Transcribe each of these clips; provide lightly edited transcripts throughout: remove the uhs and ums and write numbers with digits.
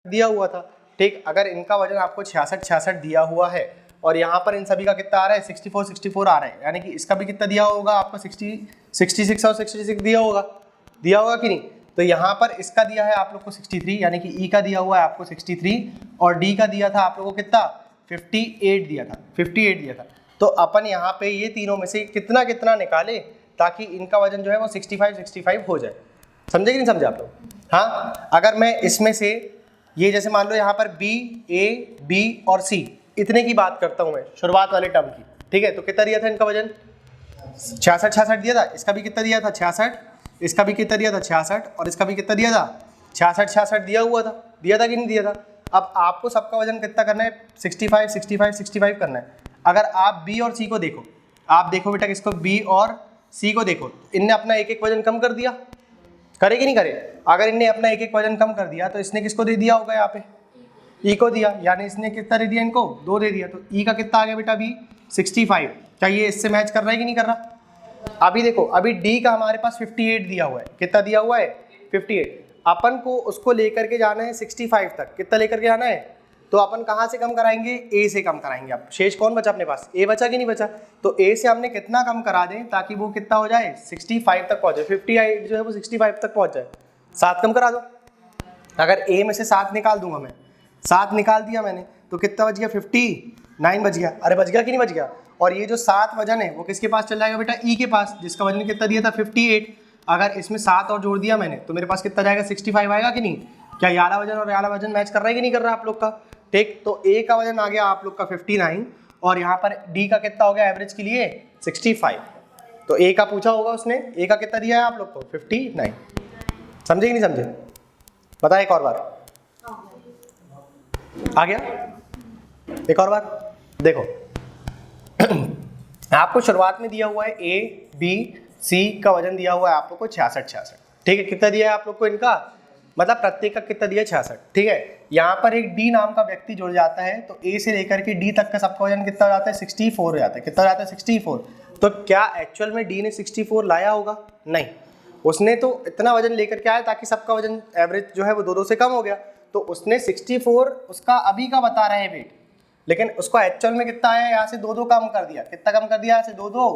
दिया हुआ था। ठीक, अगर इनका वजन आपको 66 दिया हुआ है और यहाँ पर इन सभी का कितना आ रहा है 64 आ रहा है, यानी कि इसका भी कितना दिया होगा आपको 66 और 66 दिया होगा कि नहीं। तो यहाँ पर इसका दिया है आप लोग को 63, यानी कि ई का दिया हुआ है आपको 63 और डी का दिया था आप लोगों को कितना 58 दिया था। तो अपन यहाँ पे ये तीनों में से कितना कितना निकाले ताकि इनका वजन जो है वो 65 हो जाए। समझे कि नहीं समझे आप लोग? हाँ, अगर मैं इसमें से ये जैसे मान लो यहाँ पर बी, ए, बी और सी इतने की बात करता हूँ मैं शुरुआत वाले टर्म की, ठीक है। तो कितना दिया था इनका वजन 66 दिया था, इसका भी कितना दिया था 66, इसका भी कितना दिया था 66 और इसका भी कितना दिया था 66 दिया हुआ था, दिया था कि नहीं दिया था। अब आपको सबका वजन कितना करना है 65 करना है। अगर आप बी और सी को देखो, आप देखो बेटा किसको बी और सी को देखो, इनने अपना एक एक वजन कम कर दिया, करे कि नहीं करे। अगर इनने अपना एक एक वजन कम कर दिया तो इसने किसको दे दिया होगा यहाँ पे ई को दिया, यानी इसने कितना दे दिया इनको 2 दे दिया। तो ई का कितना आ गया बेटा बी 65। क्या ये इससे मैच कर रहा है कि नहीं कर रहा। अभी देखो अभी डी का हमारे पास 58 दिया हुआ है, कितना दिया हुआ है 58। अपन को उसको लेकर के जाना है 65 तक, कितना लेकर के जाना है। तो अपन कहाँ से कम कराएंगे ए से कम कराएंगे। अब शेष कौन बचा अपने पास, ए बचा कि नहीं बचा। तो ए से हमने कितना कम करा दें ताकि वो कितना हो जाए 65 तक पहुँचे, 58 जो है वो 65 तक पहुँच जाए। 7 कम करा दो। अगर ए में से 7 निकाल दूंगा मैं, 7 निकाल दिया मैंने तो कितना बच गया 59 बच गया। अरे बच गया कि नहीं बच गया। और ये जो 7 वजन है वो किसके पास चल जाएगा बेटा ई के पास, जिसका वजन कितना दिया था 58। अगर इसमें 7 और जोड़ दिया मैंने तो मेरे पास कितना जाएगा 65 आएगा कि नहीं। क्या याला वजन और याला वजन मैच कर रहा है कि नहीं कर रहा है आप लोग का। ठीक, तो ए का वजन आ गया आप लोग का 59 और यहाँ पर डी का कितना हो गया एवरेज के लिए 65। तो ए का पूछा होगा उसने, ए का कितना दिया है आप लोग को 59। समझे कि नहीं समझे, बताए एक और बार। आ गया एक और बार देखो आपको शुरुआत में दिया हुआ है ए बी सी का वजन दिया हुआ है आप लोग को 66। ठीक है, कितना दिया है आप लोग को इनका, मतलब प्रत्येक का कितना दिया 66। ठीक है, यहाँ पर एक डी नाम का व्यक्ति जुड़ जाता है तो ए से लेकर के डी तक का सबका वजन कितना हो जाता है 64 हो जाता है। कितना हो जाता है 64। तो क्या एक्चुअल में डी ने 64 लाया होगा, नहीं, उसने तो इतना वजन लेकर के आया ताकि सबका वजन एवरेज जो है वो 2-2 से कम हो गया। तो उसने 64 उसका अभी का बता रहे हैं वेट, लेकिन उसको एक्चुअल में कितना आया यहाँ से 2-2 कम कर दिया। कितना कम कर दिया, यहाँ से 2-2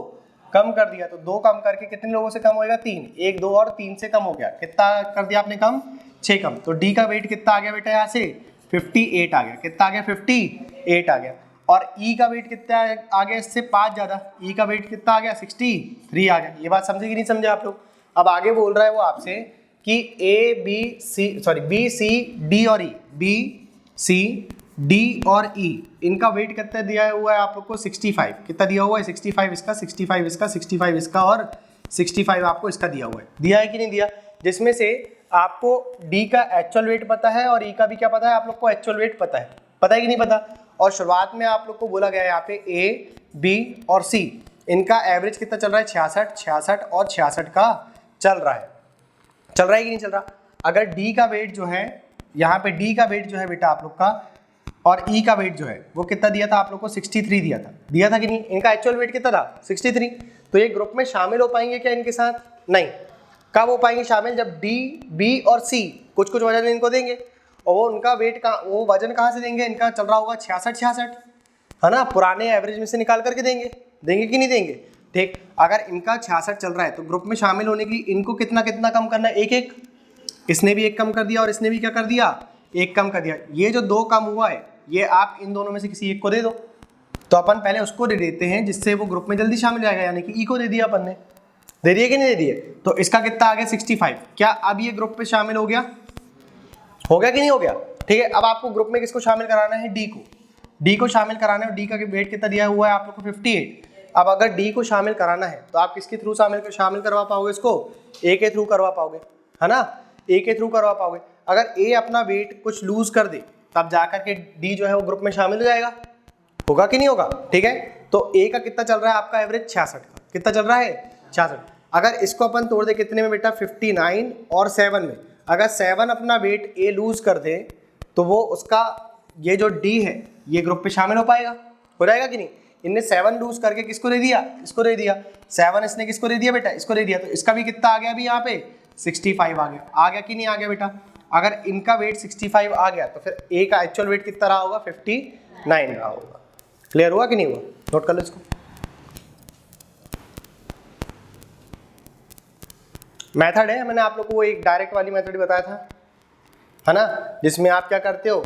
कम कर दिया। तो 2 कम करके कितने लोगों से कम होएगा 3, 1 2 और 3 से कम हो गया। कितना कर दिया आपने कम 6 कम। तो डी का वेट कितना आ गया बेटा यहाँ से 58 आ गया। कितना आ गया 58 आ गया। और ई का वेट कितना आ गया इससे 5 ज़्यादा, ई का वेट कितना आ गया 63 आ गया। ये बात समझे कि नहीं समझे आप लोग। अब आगे बोल रहा है वो आपसे कि ए बी सी डी और ई, बी सी डी और ई इनका वेट कितना दिया हुआ है आप लोग को 65। कितना दिया हुआ है 65 इसका, 65 इसका, 65 इसका और 65 आपको इसका दिया हुआ है। दिया है कि नहीं दिया, जिसमें से आपको डी का एक्चुअल वेट पता है और ई का भी क्या पता है आप लोग को एक्चुअल वेट पता है कि नहीं पता। और शुरुआत में आप लोग को बोला गया है यहाँ पे ए बी और सी इनका एवरेज कितना चल रहा है 66 और 66 का चल रहा है कि नहीं चल रहा। अगर डी का वेट जो है यहाँ पे, डी का वेट जो है बेटा आप लोग का और ई का वेट जो है वो कितना दिया था आप लोग को 63 दिया था कि नहीं। इनका एक्चुअल वेट कितना था 63। तो ये ग्रुप में शामिल हो पाएंगे क्या इनके साथ, नहीं। कब हो पाएंगे शामिल, जब डी बी और सी कुछ कुछ वजन इनको देंगे और वो उनका वेट का वो वजन कहाँ से देंगे, इनका चल रहा होगा 66 है ना, पुराने एवरेज में से निकाल करके देंगे कि नहीं देंगे। ठीक, अगर इनका 66 चल रहा है तो ग्रुप में शामिल होने के लिए इनको कितना कितना कम करना है, एक। इसने भी एक कम कर दिया और इसने भी क्या कर दिया, एक कम कर दिया। ये जो 2 कम हुआ है ये आप इन दोनों में से किसी एक को दे दो। तो अपन पहले उसको दे देते हैं जिससे वो ग्रुप में जल्दी शामिल हो जाएगा, यानी कि ई को दे दिया अपन ने। दे दिए कि नहीं दे दिए। तो इसका कितना आ गया 65। क्या अब ये ग्रुप में शामिल हो गया कि नहीं हो गया। ठीक है, अब आपको ग्रुप में किसको शामिल कराना है, डी को शामिल कराना है। डी का वेट कितना दिया हुआ है आप लोग को 58। अब अगर डी को शामिल कराना है तो आप किसके थ्रू शामिल करवा पाओगे इसको, ए के थ्रू करवा पाओगे, है ना, ए के थ्रू करवा पाओगे। अगर ए अपना वेट कुछ लूज कर दे तब जाकर के डी जो है वो ग्रुप में शामिल हो जाएगा, होगा कि नहीं होगा। ठीक है, तो ए का कितना चल रहा है आपका एवरेज 66 का, कितना चल रहा है 66। अगर इसको अपन तोड़ दे कितने में बेटा 59 और 7 में, अगर 7 अपना वेट ए लूज कर दे तो वो उसका ये जो डी है ये ग्रुप में शामिल हो जाएगा कि नहीं। इनने 7 लूज करके किसको दे दिया, इसको दे दिया। 7 इसने किसको दे दिया बेटा, इसको दे दिया। तो इसका भी कितना आ गया अभी यहाँ पे 65 आ गया कि नहीं आ गया बेटा। अगर इनका वेट 65 आ गया तो फिर ए का एक्चुअल वेट कितना रहा होगा, 59 रहा होगा। क्लियर हुआ कि नहीं हुआ? नोट कर लो इसको। मेथड है, मैंने आप लोग को वो एक डायरेक्ट वाली मेथड ही बताया था, है ना, जिसमें आप क्या करते हो,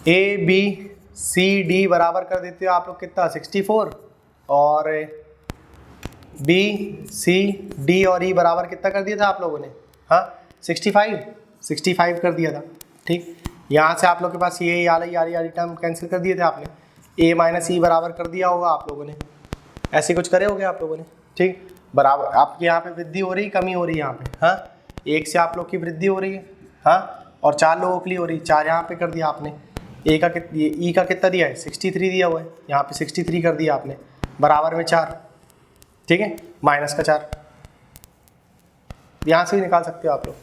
ए बी सी डी बराबर कर देते हो आप लोग कितना, 64, और बी सी डी और ई बराबर कितना कर दिया था आप लोगों ने, हाँ 65 कर दिया था। ठीक, यहाँ से आप लोग के पास ये यारी टर्म कैंसिल कर दिए थे आपने, ए माइनस ई बराबर कर दिया होगा आप लोगों ने, ऐसे कुछ करे होगे आप लोगों ने। ठीक, बराबर आपके यहाँ पे वृद्धि हो रही कमी हो रही है यहाँ पे, हाँ 1 से आप लोग की वृद्धि हो रही है, हाँ, और 4 लोगों के लिए हो रही है, 4 यहाँ पे कर दिया आपने। ए का ई का कितना दिया है, 63 दिया हुआ है, यहाँ पे 63 कर दिया आपने, बराबर में 4, ठीक है, माइनस का 4, यहाँ से भी निकाल सकते हो आप लोग,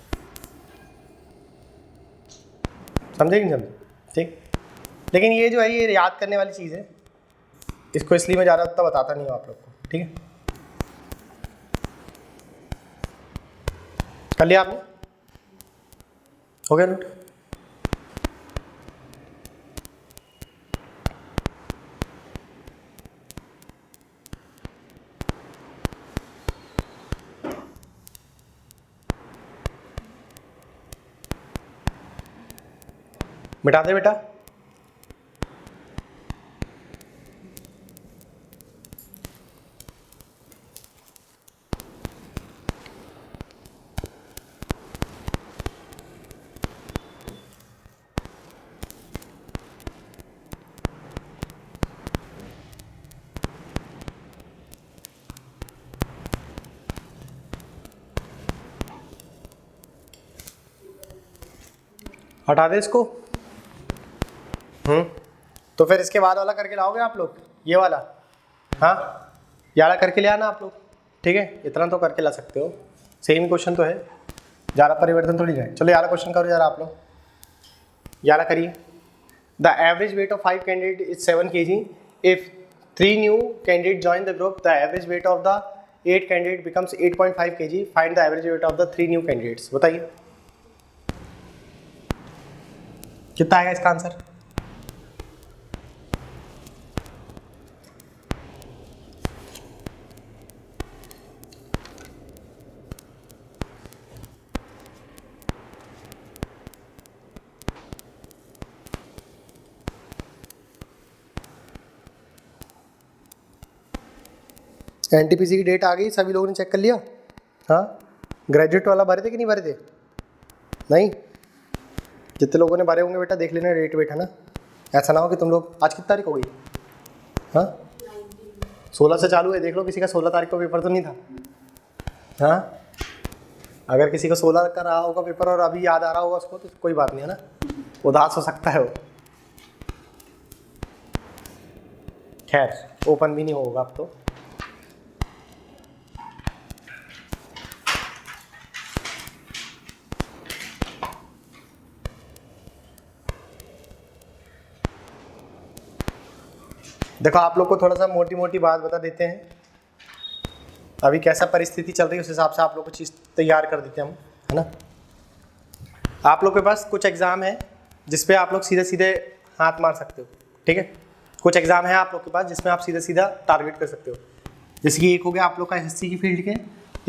समझे कि नहीं समझे? ठीक, लेकिन ये जो है ये याद करने वाली चीज़ है, इसको इसलिए मैं ज़्यादा उतना बताता नहीं हूँ आप लोग को। ठीक है, कर लिया आपने, हो गया नोट? मिटा दे बेटा। हटा दे इसको। तो फिर इसके बाद वाला करके लाओगे आप लोग, ये वाला, हाँ ये वाला करके ले आना आप लोग। ठीक है, इतना तो करके ला सकते हो, सेम क्वेश्चन तो है, ज़्यादा परिवर्तन थोड़ी है। चलो यारा क्वेश्चन करो यार आप लोग, यारा करिए। The average weight of 5 candidate is 7 kg। If 3 new candidate join the group, the average weight of the 8 candidate becomes 8.5 kg। Find the average weight of the 3 new candidates. बताइए कितना आएगा इसका आंसर? एनटीपीसी की date आ गई, सभी लोगों ने check कर लिया? हाँ, ग्रेजुएट वाला भरे थे कि नहीं भरे थे? नहीं, जितने लोगों ने भरे होंगे बेटा देख लेना डेट वेट, है ना, ऐसा ना हो कि तुम लोग, आज कितनी तारीख हो गई? हाँ 16 से चालू है, देख लो किसी का 16 तारीख को पेपर तो नहीं था। हाँ, अगर किसी का 16 का रहा होगा पेपर और अभी याद आ रहा होगा उसको तो कोई बात नहीं, है ना, उदास हो सकता है वो। खैर ओपन भी नहीं होगा अब तो। देखो आप लोग को थोड़ा सा मोटी मोटी बात बता देते हैं, अभी कैसा परिस्थिति चल रही है उस हिसाब से आप लोग को चीज़ तैयार कर देते हैं हम, है ना। आप लोग के पास कुछ एग्ज़ाम है जिसपे आप लोग सीधे सीधे हाथ मार सकते हो। ठीक है, कुछ एग्ज़ाम है आप लोग के पास जिसमें आप सीधा सीधा टारगेट कर सकते हो। जैसे कि एक हो गया आप लोग का एसएससी की फील्ड के,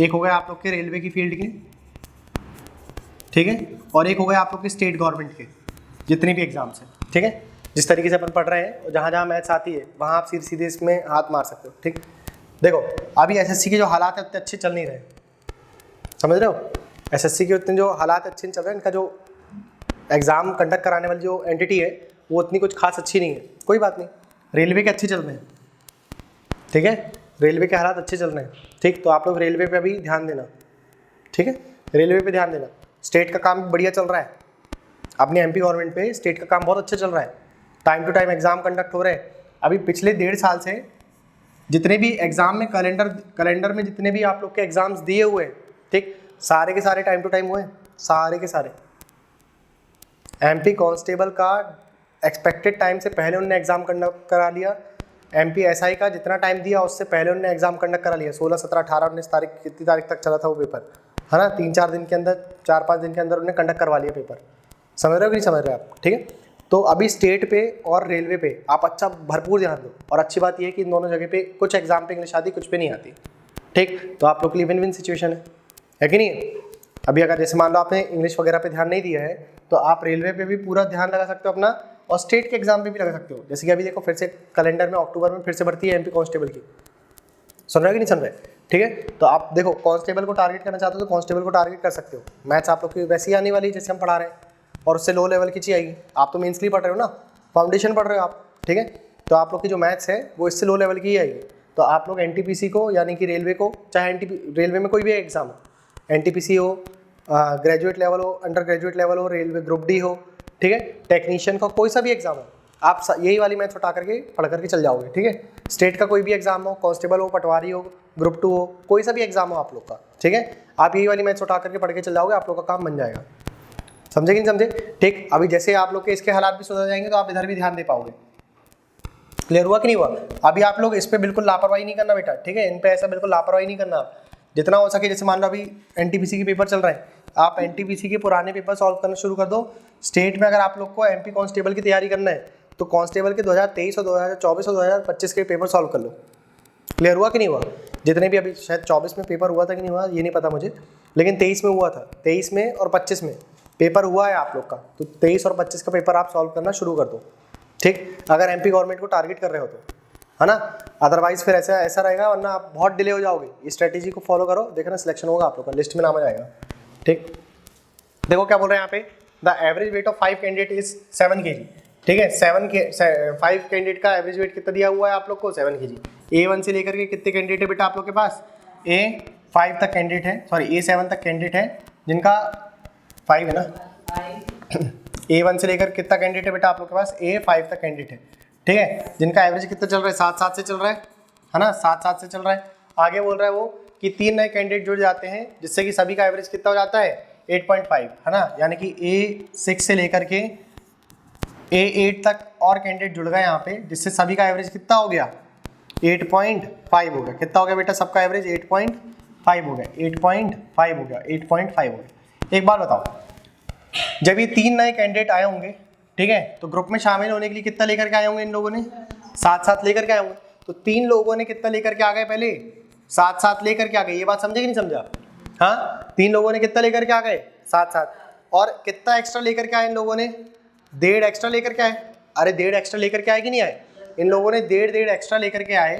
एक हो गया आप लोग के रेलवे की फील्ड के, ठीक है, और एक हो गया आप लोग के स्टेट गवर्नमेंट के, जितने भी एग्जाम्स हैं। ठीक है, जिस तरीके से अपन पढ़ रहे हैं, जहाँ जहाँ मैथ्स आती है वहाँ आप सीधे सीधे इसमें हाथ मार सकते हो। ठीक, देखो अभी एसएससी के जो हालात है उतने अच्छे चल नहीं रहे, समझ रहे हो, एसएससी के उतने जो हालात अच्छे नहीं चल रहे, इनका जो एग्ज़ाम कंडक्ट कराने वाली जो एंटिटी है वो उतनी कुछ खास अच्छी नहीं है। कोई बात नहीं, रेलवे के अच्छे चल रहे हैं, ठीक है, रेलवे के हालात अच्छे चल रहे हैं। ठीक, तो आप लोग रेलवे पे भी ध्यान देना, ठीक है, रेलवे पे ध्यान देना। स्टेट का काम बढ़िया चल रहा है, अपने एमपी गवर्नमेंट पे स्टेट का काम बहुत अच्छा चल रहा है, time to time exam conduct हो रहे हैं। अभी पिछले 1.5 साल से जितने भी एग्ज़ाम में कैलेंडर में जितने भी आप लोग के एग्ज़ाम्स दिए हुए हैं, ठीक, सारे के सारे टाइम टू टाइम हुए, सारे के सारे। एमपी कांस्टेबल का एक्सपेक्टेड टाइम से पहले उन्होंने एग्ज़ाम कंडक्ट करा लिया, एमपी एसआई का जितना टाइम दिया उससे पहले उन्होंने एग्ज़ाम कंडक्ट करा लिया। 16, 17, 18, 19 तारीख, कितनी तारीख तक चला था वो पेपर, है ना, 3-4 दिन के अंदर, 4-5 दिन के अंदर उन्हें कंडक्ट करवा लिया पेपर। समझ रहे हो कि नहीं समझ रहे आप? ठीक है, तो अभी स्टेट पे और रेलवे पे आप अच्छा भरपूर ध्यान दो। और अच्छी बात यह है कि इन दोनों जगह पे कुछ एग्जाम पे इंग्लिश आती, कुछ पे नहीं आती। ठीक, तो आप लोग के लिए विन विन सिचुएशन है कि नहीं? अभी अगर जैसे मान लो आपने इंग्लिश वगैरह पे ध्यान नहीं दिया है, तो आप रेलवे पे भी पूरा ध्यान लगा सकते हो अपना, और स्टेट के एग्जाम पे भी लगा सकते हो। जैसे कि अभी देखो फिर से कैलेंडर में अक्टूबर में फिर से भर्ती है एमपी कांस्टेबल की। सुन रहे हो कि नहीं सुन रहे? ठीक है, तो आप देखो कांस्टेबल को टारगेट करना चाहते हो तो कांस्टेबल को टारगेट कर सकते हो। मैथ्स आप लोग की वैसी आने वाली जैसे हम पढ़ा रहे हैं, और उससे लो लेवल की चाहिए। आप तो मेंसली पढ़ रहे हो ना, फाउंडेशन पढ़ रहे हो आप। ठीक है, तो आप लोग की जो मैथ्स है वो इससे लो लेवल की ही आएगी। तो आप लोग एनटीपीसी को, यानी कि रेलवे को, चाहे रेलवे में कोई भी एग्जाम हो, एनटीपीसी हो, ग्रेजुएट लेवल हो, अंडर ग्रेजुएट लेवल हो, रेलवे ग्रुप डी हो, ठीक है, टेक्नीशियन का कोई सा भी एग्जाम हो, आप यही वाली मैथ्स उठा करके पढ़ करके चल जाओगे। ठीक है, स्टेट का कोई भी एग्जाम हो, कांस्टेबल हो, पटवारी हो, ग्रुप 2 हो, कोई सा भी एग्जाम हो आप लोग का, ठीक है, आप यही वाली मैथ्स उठा करके पढ़ के चल जाओगे, आप लोग का काम बन जाएगा। समझे कि नहीं समझे? ठीक, अभी जैसे आप लोग के इसके हालात भी सुधर जाएंगे तो आप इधर भी ध्यान दे पाओगे। क्लियर हुआ कि नहीं हुआ? अभी आप लोग इस पे बिल्कुल लापरवाही नहीं करना बेटा, ठीक है, इन पे ऐसा बिल्कुल लापरवाही नहीं करना। जितना हो सके, जैसे मान लो अभी एनटीपीसी के पेपर चल रहे हैं, आप एनटीपीसी के पुराने पेपर सॉल्व करना शुरू कर दो। स्टेट में अगर आप लोग को एमपी कांस्टेबल की तैयारी करना है तो कांस्टेबल के 2023 और 2024 और 2025 के पेपर सॉल्व कर लो। क्लियर हुआ कि नहीं हुआ? जितने भी अभी शायद 24 में पेपर हुआ था कि नहीं हुआ ये नहीं पता मुझे, लेकिन 23 में हुआ था, 23 में और 25 में पेपर हुआ है आप लोग का। तो 23 और 25 का पेपर आप सॉल्व करना शुरू कर दो। ठीक, अगर एमपी गवर्नमेंट को टारगेट कर रहे हो तो, है ना, अदरवाइज फिर ऐसा रहेगा, वरना आप बहुत डिले हो जाओगे। इस स्ट्रेटेजी को फॉलो करो, देखना सिलेक्शन होगा आप लोग का, लिस्ट में नाम आ जाएगा। ठीक, देखो क्या बोल रहे हैं यहाँ पे, the average weight of 5 candidate is 7 kg। ठीक है, 5 कैंडिडेट का एवरेज वेट कितना दिया हुआ है आप लोग को? 7 kg। A1 से लेकर के कितने कैंडिडेट है बेटा आप लोग के पास? A5 तक कैंडिडेट है, सॉरी A7 तक कैंडिडेट है, जिनका 5 है ना। A1 से लेकर कितना कैंडिडेट है बेटा आप लोग के पास? A5 तक कैंडिडेट है, ठीक है, जिनका एवरेज कितना चल रहा है? 7-7 से चल रहा है ना, 7-7 से चल रहा है। आगे बोल रहा है वो कि 3 नए कैंडिडेट जुड़ जाते हैं, जिससे कि सभी का एवरेज कितना हो जाता है? 8.5, है ना, यानी कि A6 से लेकर के A8 तक और कैंडिडेट जुड़ गए यहाँ पे, जिससे सभी का एवरेज कितना हो गया? 8.5 हो गया। कितना हो गया बेटा सबका एवरेज? 8.5 हो गया, 8.5 हो गया, 8.5 हो गया। एक बात बताओ, जब ये 3 नए कैंडिडेट आए होंगे, ठीक है, तो ग्रुप में शामिल होने के लिए कितना लेकर के आए होंगे इन लोगों ने? 7-7 लेकर के आए होंगे। तो 3 लोगों ने कितना लेकर के आ गए? पहले 7-7 लेकर के आ गए। ये बात समझे कि नहीं समझा? हाँ, 3 लोगों ने कितना लेकर के आ गए? 7-7। और कितना एक्स्ट्रा लेकर के आए इन लोगों ने? 1.5 एक्स्ट्रा लेकर के आए। अरे 1.5 एक्स्ट्रा लेकर के आए कि नहीं आए? इन लोगों ने 1.5 एक्स्ट्रा लेकर के आए,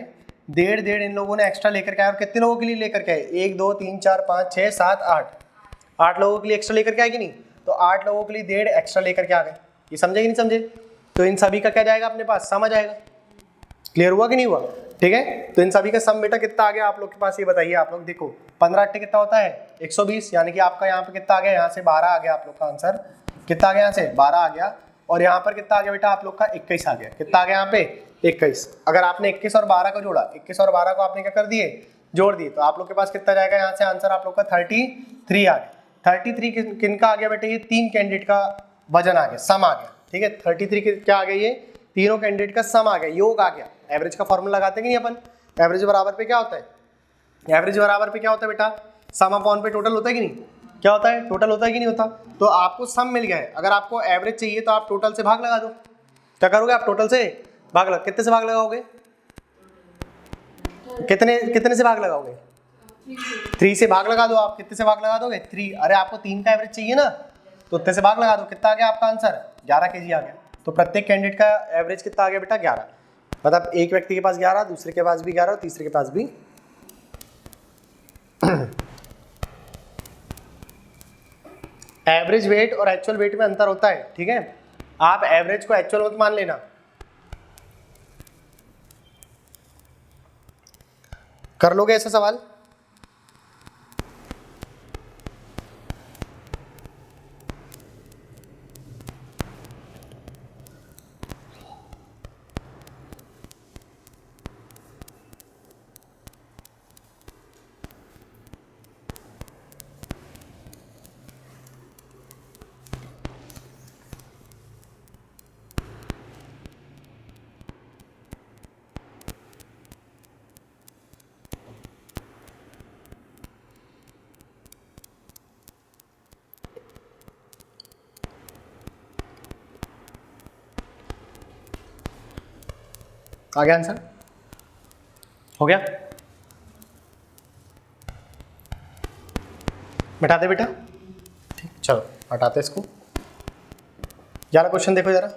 1.5 इन लोगों ने एक्स्ट्रा लेकर के आए। और कितने लोगों के लिए लेकर के आए? 1 2 3 4 5 6 7 8 लोगों के लिए एक्स्ट्रा लेकर के आए कि नहीं? तो 8 लोगों के लिए 1.5 एक्स्ट्रा लेकर के आ गए। ये समझे कि नहीं समझे? तो इन सभी का क्या जाएगा अपने पास? सम आ जाएगा। क्लियर हुआ कि नहीं हुआ? ठीक है, तो इन सभी का सम बेटा कितना आ गया आप लोग के पास? ये बताइए आप लोग। देखो 15 8 कितना होता है? 120, यानी कि आपका यहाँ पे कितना आ गया? यहाँ से 12 आ गया आप लोग का आंसर। कितना आ गया? यहाँ से 12 आ गया। और यहाँ पर कितना आ गया बेटा आप लोग का? 21 आ गया। कितना आ गया यहाँ पे? 21। अगर आपने 21 और 12 को जोड़ा, 21 और 12 को आपने क्या कर दिए? जोड़ दिए, तो आप लोग के पास कितना जाएगा यहाँ से आंसर? आप लोग का 33 आ गया। 33 किन का आ गया बेटे? ये 3 कैंडिडेट का वजन आ गया, सम आ गया। ठीक है, 33 क्या आ गया? ये तीनों कैंडिडेट का सम आ गया, योग आ गया। एवरेज का फॉर्मूला लगाते हैं कि नहीं अपन? एवरेज बराबर पे क्या होता है? एवरेज बराबर पे क्या होता है बेटा? सम अपॉन पे टोटल होता है कि नहीं? क्या होता है? टोटल होता है कि नहीं होता? तो आपको सम मिल गया है, अगर आपको एवरेज चाहिए तो आप टोटल से भाग लगा दो। क्या करोगे आप? टोटल से भाग लगा। कितने से भाग लगाओगे? कितने से भाग लगाओगे? 3 से भाग लगा दो आप। कितने से भाग लगा दोगे? 3। अरे आपको 3 का एवरेज चाहिए ना, तो उतने से भाग लगा दो। कितना आ गया आपका आंसर? 11 kg आ गया। तो प्रत्येक कैंडिडेट का एवरेज कितना आ गया बेटा? 11। मतलब एक व्यक्ति के पास 11, दूसरे के पास भी 11 और तीसरे के पास भी। एवरेज वेट और एक्चुअल वेट में अंतर होता है, ठीक है, आप एवरेज को एक्चुअल मत मान लेना। कर लोगे ऐसा सवाल? आ गया आंसर? हो गया? मिटा दे बेटा, ठीक, चलो हटाते इसको। 11 क्वेश्चन देखो जरा,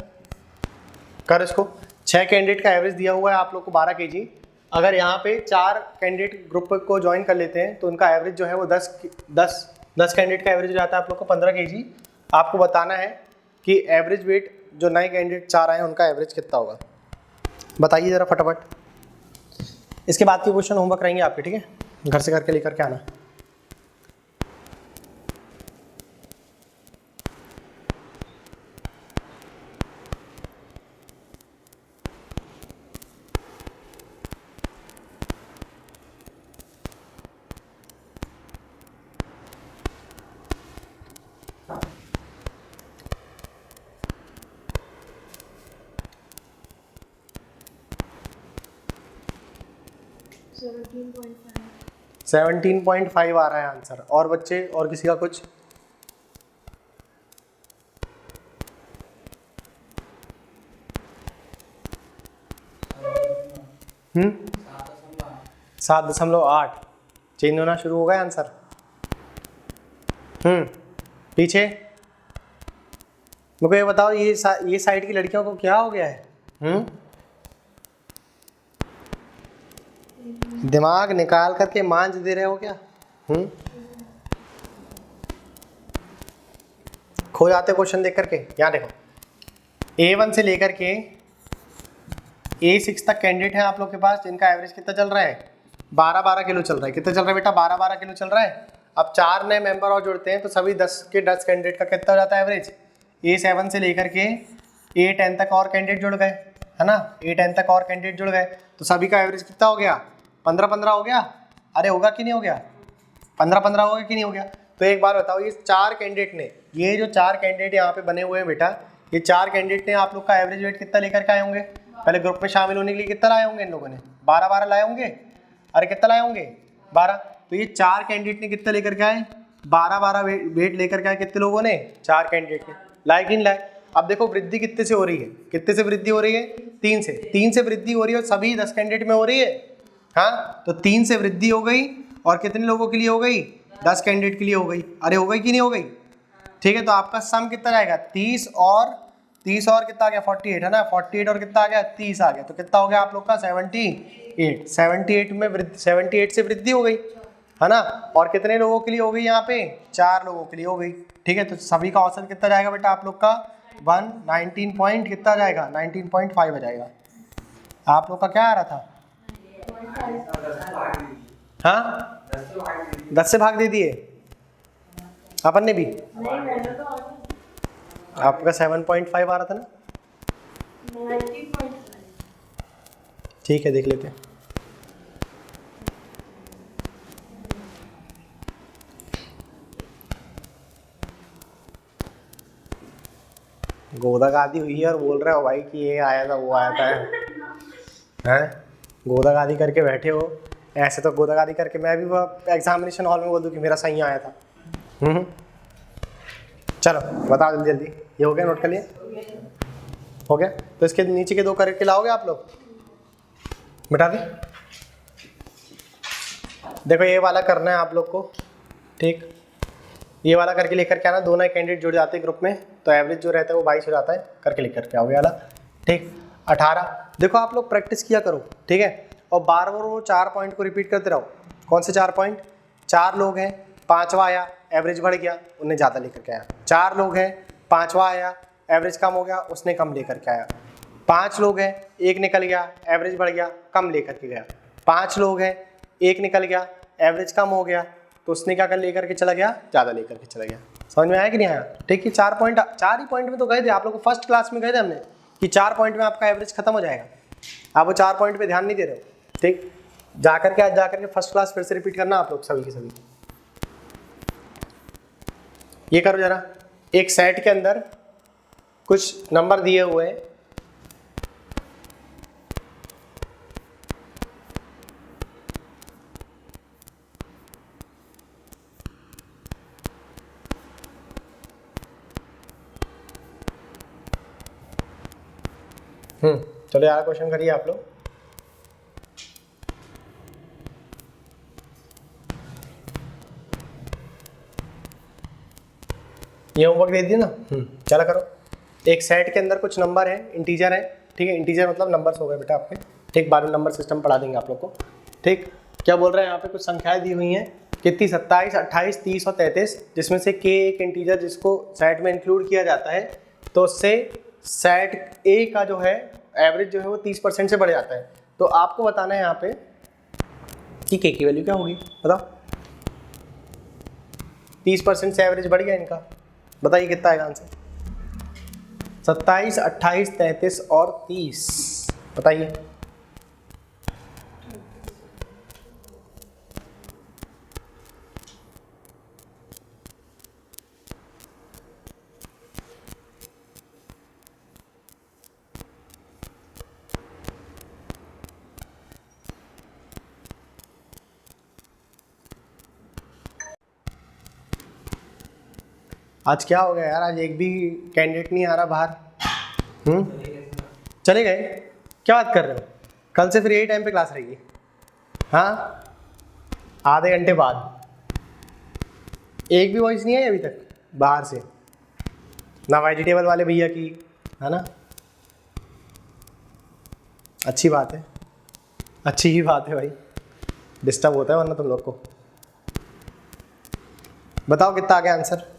कर इसको। 6 कैंडिडेट का एवरेज दिया हुआ है आप लोग को 12 kg। अगर यहाँ पे 4 कैंडिडेट ग्रुप को ज्वाइन कर लेते हैं तो उनका एवरेज जो है वो 10 कैंडिडेट का एवरेज हो जाता है आप लोग को 15 kg। आपको बताना है कि एवरेज वेट जो नए कैंडिडेट 4 आए हैं उनका एवरेज कितना होगा, बताइए ज़रा फटाफट। इसके बाद के क्वेश्चन होमवर्क रहेंगे आपके, ठीक है, घर से करके लेकर के आना। सेवनटीन 17.5 आ रहा है आंसर। और बच्चे, और किसी का कुछ? हम्म, 7.8 चेंज होना शुरू हो गया आंसर। पीछे मुझे ये बताओ, ये साइड की लड़कियों को क्या हो गया है? दिमाग निकाल करके मांझ दे रहे हो क्या? खो जाते क्वेश्चन देख करके। यहाँ देखो, A1 से लेकर के A6 तक कैंडिडेट है आप लोग के पास, जिनका एवरेज कितना चल रहा है? 12-12 किलो चल रहा है। कितना चल रहा है बेटा? 12-12 किलो चल रहा है। अब 4 नए मेंबर और जुड़ते हैं तो सभी 10 के 10 कैंडिडेट का कितना हो जाता है एवरेज? A7 से लेकर के A10 तक और कैंडिडेट जुड़ गए, है ना, A10 तक और कैंडिडेट जुड़ गए तो सभी का एवरेज कितना हो गया? 15-15 हो गया। अरे होगा कि नहीं हो गया? 15-15 हो गया कि नहीं हो गया? तो एक बार बताओ, ये 4 कैंडिडेट ने, ये जो 4 कैंडिडेट यहाँ पे बने हुए हैं बेटा, ये 4 कैंडिडेट ने आप लोग का एवरेज वेट कितना लेकर के आए होंगे? पहले ग्रुप में शामिल होने के लिए कितना लाए होंगे इन लोगों ने? 12-12 लाए होंगे। अरे कितना लाए होंगे? 12। तो ये 4 कैंडिडेट ने कितना लेकर के आए? 12-12 वेट लेकर के आए। कितने लोगों ने? 4 कैंडिडेट ने। लाए कि नहीं लाए? अब देखो वृद्धि कितने से हो रही है? कितने से वृद्धि हो रही है? 3 से। 3 से वृद्धि हो रही है और सभी 10 कैंडिडेट में हो रही है। हाँ, तो 3 से वृद्धि हो गई और कितने लोगों के लिए हो गई? 10 कैंडिडेट के लिए हो गई। अरे हो गई कि नहीं हो गई? ठीक है, तो आपका सम कितना जाएगा? 30 और कितना आ गया? 48, है ना। 48 और कितना आ गया? 30 आ गया। तो कितना हो गया आप लोग का? 78। 78 में 78 से वृद्धि हो गई, है ना। और कितने लोगों के लिए हो गई यहाँ पे? 4 लोगों के लिए हो गई। ठीक है, तो सभी का औसत कितना जाएगा बेटा आप लोग का? 119 पॉइंट कितना जाएगा? 19.5 आ जाएगा। आप लोग का क्या आ रहा था? हाँ, 10 से भाग दे दिए अपन ने भी। आपका 7.5 आ रहा था ना? ठीक है, देख लेते हैं। गोदागादी हुई है और बोल रहे हो भाई कि ये आया था वो आया था, हैं? गोदागादी करके बैठे हो। ऐसे तो गोदागादी करके मैं भी एग्जामिनेशन हॉल में बोल दूं कि मेरा सही आया था। चलो बताओ जल्दी जल्दी। ये हो गया? नोट कर लिए? हो गया। तो इसके नीचे के 2 करके लाओगे आप लोग? मिटा दे। देखो ये वाला करना है आप लोग को, ठीक। ये वाला करके लेकर के आना। 2 नए कैंडिडेट जुड़ जाते हैं ग्रुप में तो एवरेज जो रहता है वो 22 हो जाता है। करके लेकर के आओगे वाला, ठीक। 18। देखो आप लोग प्रैक्टिस किया करो, ठीक है, और बार बार वो 4 पॉइंट को रिपीट करते रहो। कौन से 4 पॉइंट? 4 लोग हैं, 5वां आया, एवरेज बढ़ गया, उन्हें ज़्यादा लेकर के आया। 4 लोग हैं, 5वां आया, एवरेज कम हो गया, उसने कम लेकर के आया। 5 लोग हैं, 1 निकल गया, एवरेज बढ़ गया, कम लेकर के गया। 5 लोग हैं, 1 निकल गया, एवरेज कम हो गया, तो उसने क्या कर लेकर के चला गया? ज़्यादा लेकर के चला गया। समझ में आया कि नहीं आया? ठीक है, 4 ही पॉइंट में तो गए थे आप लोग को। फर्स्ट क्लास में गए थे हमने कि 4 पॉइंट में आपका एवरेज खत्म हो जाएगा। आप वो 4 पॉइंट पे ध्यान नहीं दे रहे हो, ठीक। जाकर के आज जाकर के फर्स्ट क्लास फिर से रिपीट करना आप लोग सभी के सभी। ये करो जरा, एक सेट के अंदर कुछ नंबर दिए हुए हैं, चलो यार क्वेश्चन करिए आप लोग। ये होमवर्क दे दिया ना, चला करो। एक सेट के अंदर कुछ नंबर है, इंटीजर है, ठीक है, इंटीजर मतलब नंबर्स हो गए बेटा आपके, ठीक, बाद में नंबर सिस्टम पढ़ा देंगे आप लोग को, ठीक। क्या बोल रहे हैं यहाँ पे, कुछ संख्याएं दी हुई हैं कितनी, 27, 28, 30 और 33, जिसमें से k एक इंटीजर जिसको सेट में इंक्लूड किया जाता है, तो उससे सेट ए का जो है एवरेज जो है वो 30% से बढ़ जाता है। तो आपको बताना है यहाँ पे कि k की वैल्यू क्या होगी, बताओ। 30% से एवरेज बढ़ गया इनका, बताइए कितना आएगा आंसर। 27, 28, 33 और 30, बताइए। आज क्या हो गया यार, आज एक भी कैंडिडेट नहीं आ रहा बाहर। चले गए, क्या बात कर रहे हो, कल से फिर यही टाइम पे क्लास रहेगी। हाँ, आधे घंटे बाद। एक भी वॉइस नहीं आई अभी तक बाहर से, ना वेजिटेबल वाले भैया की, है ना। अच्छी बात है, अच्छी ही बात है भाई, डिस्टर्ब होता है वरना तुम लोग को। बताओ कितना आ गया आंसर,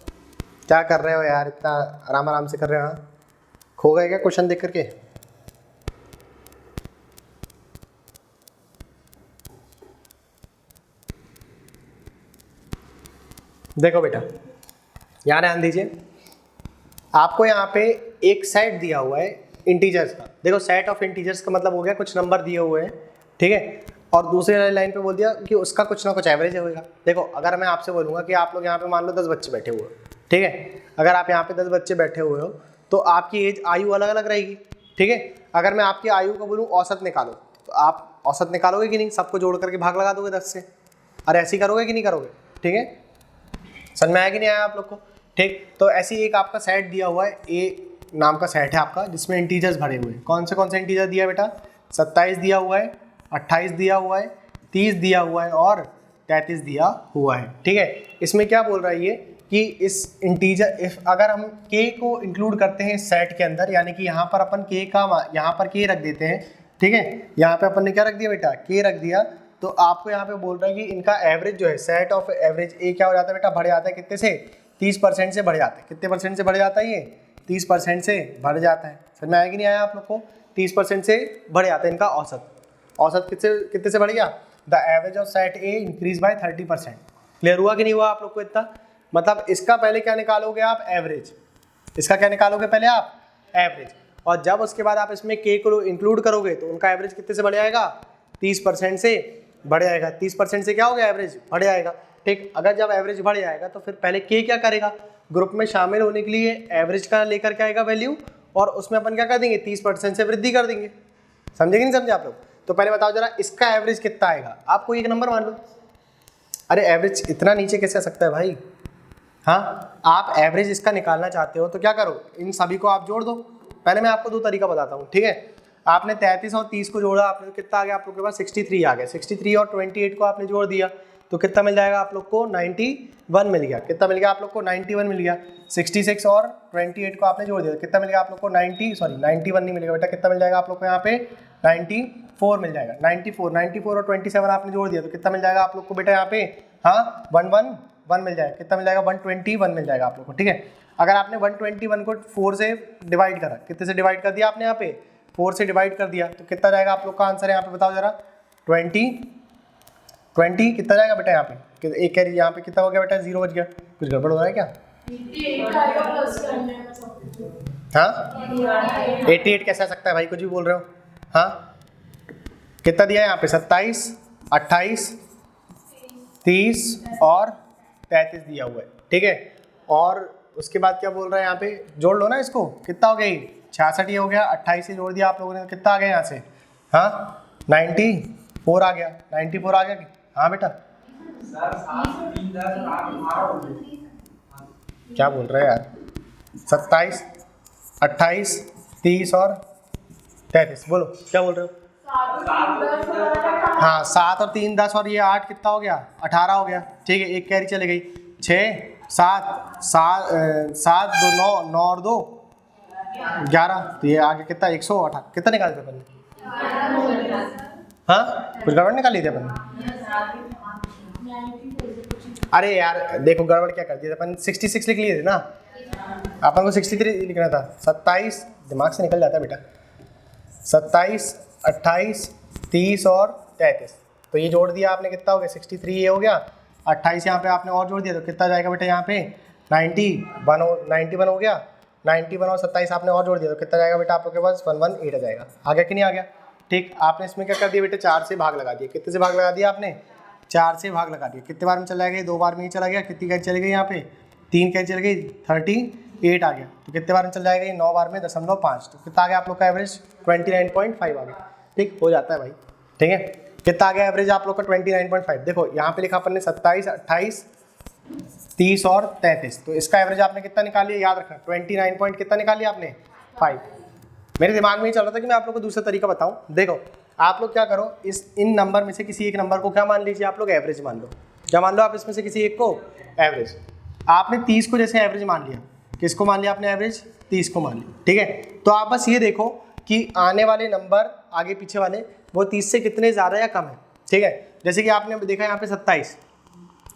क्या कर रहे हो यार, इतना आराम आराम से कर रहे हो। हाँ, खो गए क्या क्वेश्चन देख करके। देखो बेटा, यहाँ ध्यान दीजिए, आपको यहाँ पे एक सेट दिया हुआ है इंटीजर्स का। देखो सेट ऑफ इंटीजर्स का मतलब हो गया कुछ नंबर दिए हुए हैं, ठीक है, और दूसरी वाली लाइन पे बोल दिया कि उसका कुछ ना कुछ एवरेज होगा। देखो अगर मैं आपसे बोलूँगा कि आप लोग यहाँ पे मान लो 10 बच्चे बैठे हुए हो, ठीक है, अगर आप यहाँ पे 10 बच्चे बैठे हुए हो तो आपकी एज आयु अलग अलग रहेगी, ठीक है। अगर मैं आपकी आयु को बोलूँ औसत निकालो, तो आप औसत निकालोगे कि नहीं, सबको जोड़ करके भाग लगा दोगे 10 से, और ऐसे ही करोगे कि नहीं करोगे, ठीक है। समझ में आया कि नहीं आया आप लोग को, ठीक। तो ऐसी एक आपका सेट दिया हुआ है, ए नाम का सेट है आपका, जिसमें इंटीजर्स भरे हुए हैं। कौन से इंटीजर दिया बेटा, 27 दिया हुआ है, 28 दिया हुआ है, 30 दिया हुआ है और 33 दिया हुआ है, ठीक है। इसमें क्या बोल रहा है ये कि इस इंटीजर अगर हम k को इंक्लूड करते हैं इस सेट के अंदर, यानी कि यहाँ पर अपन k का यहाँ पर k रख देते हैं, ठीक है, यहाँ पे अपन ने क्या रख दिया बेटा, k रख दिया, तो आपको यहाँ पे बोल रहा है कि इनका एवरेज जो है, सेट ऑफ एवरेज ए क्या हो जाता है बेटा, बढ़ जाता है कितने से, 30% से बढ़ जाता है। कितने परसेंट से बढ़ जाता है ये, 30% से बढ़ जाता है। समझ में आया कि नहीं आया आप लोग को, 30% से बढ़ जाता है इनका औसत। औसत कितने से बढ़ गया, the average of set A increase by 30%। Clear हुआ कि नहीं हुआ आप लोग को इतना, मतलब इसका पहले क्या निकालोगे आप, एवरेज, इसका क्या निकालोगे पहले आप, एवरेज, और जब उसके बाद आप इसमें k को इंक्लूड करोगे तो उनका एवरेज कितने से बढ़ जाएगा, 30% से बढ़ जाएगा। 30% से क्या हो गया, एवरेज बढ़ जाएगा, ठीक। अगर जब एवरेज बढ़ जाएगा तो फिर पहले k क्या करेगा, ग्रुप में शामिल होने के लिए एवरेज का लेकर के आएगा वैल्यू, और उसमें अपन क्या कर देंगे, 30% से वृद्धि कर देंगे। समझे कि नहीं समझे आप लोग। तो पहले बताओ जरा इसका एवरेज कितना आएगा, आपको एक नंबर मान लो। अरे एवरेज इतना नीचे कैसे आ सकता है भाई। हाँ, आप एवरेज इसका निकालना चाहते हो तो क्या करो, इन सभी को आप जोड़ दो। पहले मैं आपको दो तरीका बताता हूँ, ठीक है। आपने 33 और 30 को जोड़ा, आपने तो कितना आ गया आप लोग के पास, 63 आ गया। 63 और 28 को आपने जोड़ दिया तो कितना मिल जाएगा आप लोग को, 91 मिल गया। कितना मिल गया आप लोग को, 91 मिल गया। 66 और 28 को आपने जोड़ दिया, कितना मिल गया आप लोग को, 91 नहीं मिलेगा बेटा, कितना मिल जाएगा आप लोग को यहाँ पे, 94 मिल जाएगा। 94 और 27 आपने जोड़ दिया तो कितना मिल जाएगा आप लोग को बेटा यहाँ पे, हाँ 111 मिल जाएगा। कितना मिल जाएगा, 121 मिल जाएगा आप लोग को, ठीक है। अगर आपने 121 को 4 से डिवाइड करा, कितने से डिवाइड कर दिया आपने यहाँ पे, 4 से डिवाइड कर दिया, तो कितना जाएगा आप लोग का आंसर यहाँ पे, बताओ जरा। 20 कितना जाएगा बेटा यहाँ पे, एक कैरी यहाँ पे कितना हो गया बेटा, 0 बच गया। कुछ गड़बड़ हो रहा है क्या, हाँ 88 कैसे आ सकता है भाई, कुछ भी बोल रहे हो। हाँ कितना दिया है यहाँ पे, 27, 28, 30 और 33 दिया हुआ है, ठीक है। और उसके बाद क्या बोल रहा है यहाँ पे, जोड़ लो ना इसको, कितना हो गया ये, 66 ये हो गया। 28 से जोड़ दिया आप लोगों ने, कितना आ गया यहाँ से, हाँ 94 आ गया। 94 आ गया कि हाँ बेटा, क्या बोल रहे हैं यार, 27, 28, 30 और 33, बोलो क्या बोल रहे हो। हाँ 7 और 3 10 और ये 8 कितना हो गया, 18 हो गया, ठीक है। एक कैरी चली गई, 6 7 7 7 2 9 9 और 2 11। तो ये आगे कितना 108 कितना निकालते अपन ने? हाँ कुछ गड़बड़ निकाल ली थी अपन ने? अरे यार देखो गड़बड़ क्या कर दी थी अपन, 66 लिख लिए थे ना, अपन को 63 लिखना था। 27 दिमाग से निकल जाता है बेटा, 27 28 30 और 33। तो ये जोड़ दिया आपने, कितना हो गया 63 ये हो गया, 28 यहाँ पे आपने और जोड़ दिया तो कितना जाएगा बेटा यहाँ पे 91 हो गया, 91 और 27 आपने और जोड़ दिया तो कितना जाएगा बेटा आप लोग के पास 118 आ जाएगा। आ गया कि नहीं आ गया? ठीक, आपने इसमें क्या कर दिया बेटा 4 से भाग लगा दिया। कितने से भाग लगा दिया आपने? 4 से भाग लगा दिया। कितने बार में चला गया? 2 बार में ही चला गया। कितनी कैंची चली गई यहाँ पे? 3 कैंची चली गई, 38 आ गया। तो कितने बार में चल जाएगा? 9 बार में 0.5। तो कितना आ गया आप लोग का एवरेज? 29.5 आ गया। ठीक हो जाता है भाई, ठीक है। कितना आ गया एवरेज आप लोग का? 29.5। देखो यहाँ पे लिखा अपन ने 27 28 30 और 33। तो इसका एवरेज आपने कितना निकाल लिया? याद रखना 29 पॉइंट कितना निकाल लिया आपने? 5। मेरे दिमाग में ही चल रहा था कि मैं आप लोग को दूसरा तरीका बताऊं। देखो आप लोग क्या करो, इन नंबर में से किसी एक नंबर को क्या मान लीजिए आप लोग? एवरेज मान लो। क्या मान लो आप इसमें से किसी एक को? एवरेज। आपने 30 को जैसे एवरेज मान लिया, किसको मान लिया आपने एवरेज? 30 को मान लिया, ठीक है। तो आप बस ये देखो कि आने वाले नंबर आगे पीछे वाले वो 30 से कितने ज़्यादा या कम है, ठीक है। जैसे कि आपने देखा यहाँ पे 27,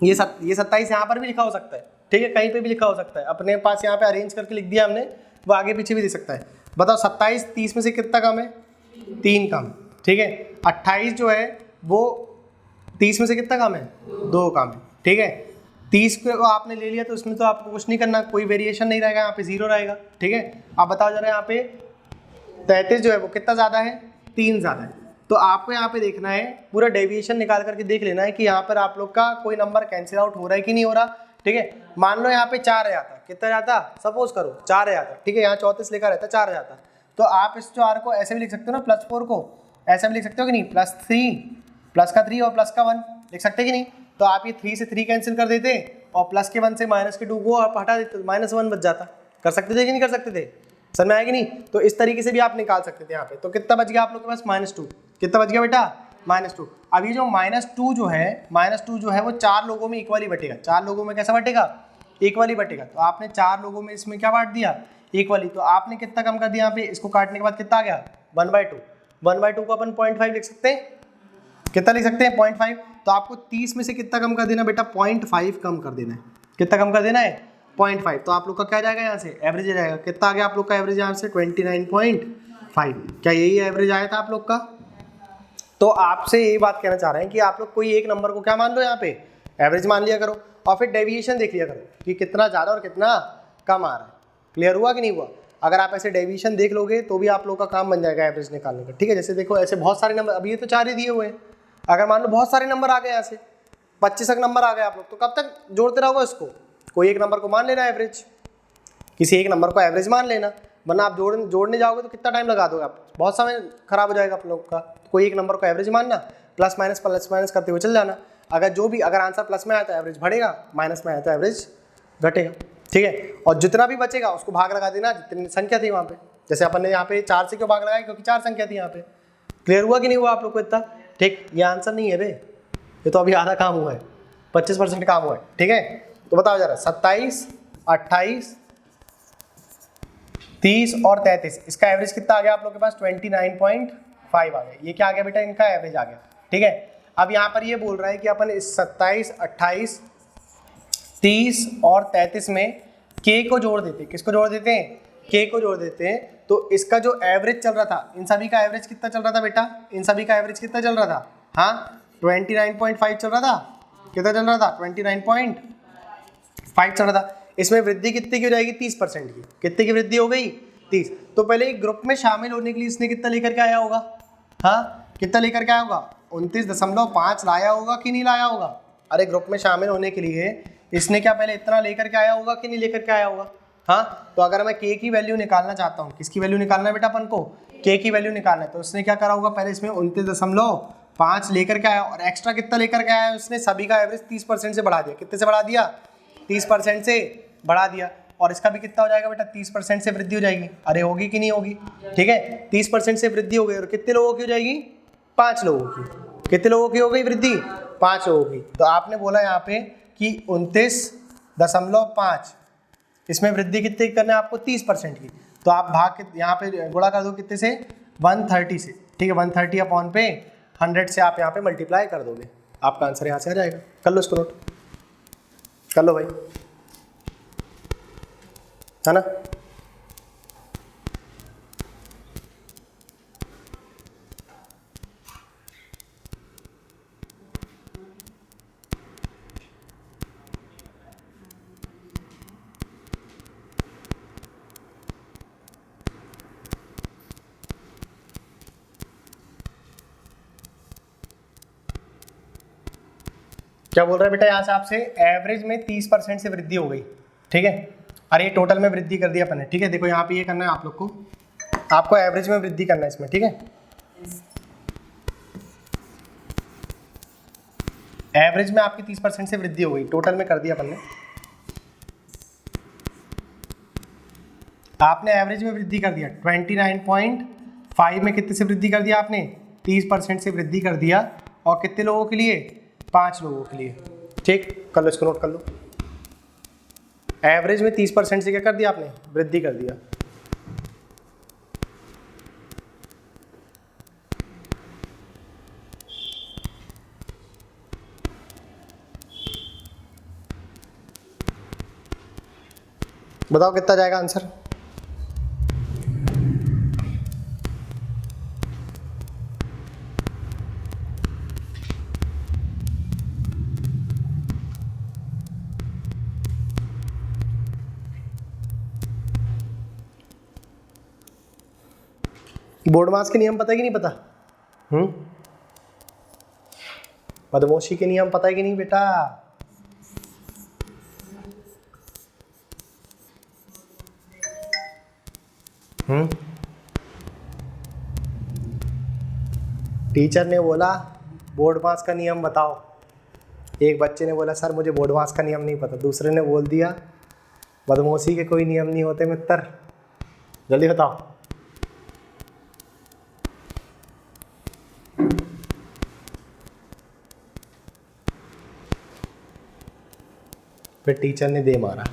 ये 27 यहाँ पर भी लिखा हो सकता है, ठीक है, कहीं पे भी लिखा हो सकता है। अपने पास यहाँ पे अरेंज करके लिख दिया हमने, वो आगे पीछे भी दे सकता है। बताओ 27 30 में से कितना कम है? 3 कम, ठीक है। 28 जो है वो 30 में से कितना कम है? 2 कम है, ठीक है। 30 को आपने ले लिया तो उसमें तो आपको कुछ नहीं करना, कोई वेरिएशन नहीं रहेगा, यहाँ पे 0 रहेगा, ठीक है। आप बताओ जरा यहाँ पे 33 जो है वो कितना ज़्यादा है? 3 ज़्यादा है। तो आपको यहाँ पे देखना है, पूरा डेविएशन निकाल करके देख लेना है कि यहाँ पर आप लोग का कोई नंबर कैंसिल आउट हो रहा है कि नहीं हो रहा, ठीक है। मान लो यहाँ पे 4 आ जाता, कितना जाता? सपोज करो 4 आ जाता, ठीक है। यहाँ 34 लिखा रहता, 4 आ जाता। तो आप इस 4 को ऐसे भी लिख सकते हो ना, +4 को ऐसे भी लिख सकते हो कि नहीं? +3 प्लस का 3 और प्लस का 1 लिख सकते कि नहीं? तो आप ये 3 से 3 कैंसिल कर देते और प्लस के 1 से माइनस के 2 को आप हटा देते, -1 बच जाता। कर सकते थे कि नहीं कर सकते थे? समझ में आएगी नहीं? तो इस तरीके से भी आप निकाल सकते थे यहाँ पे। तो कितना बच गया आप लोग के पास? -2। कितना बच गया बेटा? -2। अब ये जो -2 जो है वो 4 लोगों में इक्वली बटेगा। 4 लोगों में कैसा बटेगा? इक्वली बटेगा। तो आपने 4 लोगों में इसमें क्या बांट दिया? इक्वली। तो आपने कितना कम कर दिया यहाँ पे? इसको काटने के बाद कितना आ गया? 1/2। 1/2 को अपन 0.5 लिख सकते हैं। कितना लिख सकते हैं? 0.5। तो आपको 30 में से कितना कम कर देना बेटा? 0.5 कम कर देना है। कितना कम कर देना है? 0.5। तो आप लोग का क्या जाएगा यहाँ से? एवरेज आ जाएगा। कितना आ गया आप लोग का एवरेज यहाँ से? 29.5। क्या यही एवरेज आया था आप लोग का? तो आपसे यही बात कहना चाह रहे हैं कि आप लोग कोई एक नंबर को क्या मान लो यहाँ पे? एवरेज मान लिया करो और फिर डेविएशन देख लिया करो कि कितना ज़्यादा और कितना कम आ रहा है। क्लियर हुआ कि नहीं हुआ? अगर आप ऐसे डेविएशन देख लोगे तो भी आप लोग का काम बन जाएगा एवरेज निकालने का, ठीक है। जैसे देखो ऐसे बहुत सारे नंबर, अभी ये तो 4 ही दिए हुए हैं। अगर मान लो बहुत सारे नंबर आ गए, यहाँ से 25 तक नंबर आ गए आप लोग, तो कब तक जोड़ते रहोगे इसको? कोई एक नंबर को मान लेना एवरेज, किसी एक नंबर को एवरेज मान लेना, वरना आप जोड़ने जाओगे तो कितना टाइम लगा दोगे आप? बहुत समय खराब हो जाएगा आप लोग का। कोई एक नंबर को एवरेज मानना, प्लस माइनस करते हुए चल जाना। अगर आंसर प्लस में आया तो एवरेज बढ़ेगा, माइनस में आया तो एवरेज घटेगा, ठीक है। और जितना भी बचेगा उसको भाग लगा देना, जितनी संख्या थी वहाँ पे। जैसे अपन ने यहाँ पे 4 से क्यों भाग लगाया? क्योंकि 4 संख्या थी यहाँ पे। क्लियर हुआ कि नहीं हुआ आप लोग को इतना? ठीक, ये आंसर नहीं है बे, ये तो अभी आधा काम हुआ है, 25% काम हुआ है, ठीक है। तो बताओ जरा 27 28 30 और 33, इसका एवरेज कितना आ गया आप लोग के पास? 29.5 आ गया। ये क्या आ गया बेटा? इनका एवरेज आ गया, ठीक है। अब यहाँ पर ये बोल रहा है कि अपन इस 27 28 30 और 33 में के को जोड़ देते हैं। किसको जोड़ देते हैं? के को जोड़ देते हैं। तो इसका जो एवरेज चल रहा था, इन सभी का एवरेज कितना चल रहा था बेटा? इन सभी का एवरेज कितना चल रहा था? हाँ 29.5 चल रहा था। कितना चल रहा था? 29.5 चल रहा था। इसमें वृद्धि कितनी की हो जाएगी? 30% की। कितने की वृद्धि हो गई? 30। तो पहले एक ग्रुप में शामिल होने के लिए इसने कितना लेकर के आया होगा? हाँ कितना लेकर के आया होगा? 29.5 लाया होगा कि नहीं लाया होगा? अरे ग्रुप में शामिल होने के लिए इसने क्या पहले इतना लेकर के आया होगा कि नहीं लेकर के आया होगा? हाँ। तो अगर मैं के की वैल्यू निकालना चाहता हूँ, किसकी वैल्यू निकालना है बेटा अपन को? के की वैल्यू निकालना है। तो उसने क्या करा होगा? पहले इसमें 29.5 लेकर के आया और एक्स्ट्रा कितना लेकर के आया? उसने सभी का एवरेज 30% से बढ़ा दिया। कितने से बढ़ा दिया? 30% से बढ़ा दिया। और इसका भी कितना हो जाएगा बेटा? 30% से वृद्धि हो जाएगी। अरे होगी कि नहीं होगी? ठीक है, 30% से वृद्धि हो गई और कितने लोगों की हो जाएगी? 5 लोगों की। कितने लोगों की हो गई वृद्धि? 5 लोगों की। तो आपने बोला यहाँ पे कि 29 0.5, इसमें वृद्धि कितने की करना है आपको 30% की, तो आप भाग यहाँ पे गुणा कर दो कितने से 130 से, ठीक है 130 अपॉन पे 100 से आप यहाँ पे मल्टीप्लाई कर दोगे, आपका आंसर यहाँ से आ जाएगा। कर लो इसको नोट, कर लो भाई, है ना। क्या बोल रहा है बेटा यहाँ से आपसे, एवरेज में 30% से वृद्धि हो गई, ठीक है, और ये टोटल में वृद्धि कर दिया अपन ने, ठीक है। देखो यहाँ पे ये करना है आप लोग को, आपको एवरेज में वृद्धि करना है इसमें, ठीक है। एवरेज में आपकी 30% से वृद्धि हो गई, टोटल में कर दिया अपन ने, आपने एवरेज में वृद्धि कर दिया 29.5 में कितने से वृद्धि कर दिया आपने, 30% से वृद्धि कर दिया, और कितने लोगों के लिए, 5 लोगों के लिए, ठीक। कर लो इसको नोट कर लो, एवरेज में 30% से क्या कर दिया आपने, वृद्धि कर दिया। बताओ कितना जाएगा आंसर। बोर्डमास के नियम पता है कि नहीं पता, बदमाशी के नियम पता है कि नहीं बेटा, टीचर ने बोला बोर्डमास का नियम बताओ, एक बच्चे ने बोला सर मुझे बोर्डमास का नियम नहीं पता, दूसरे ने बोल दिया बदमाशी के कोई नियम नहीं होते मित्र, जल्दी बताओ। फिर टीचर ने दे मारा,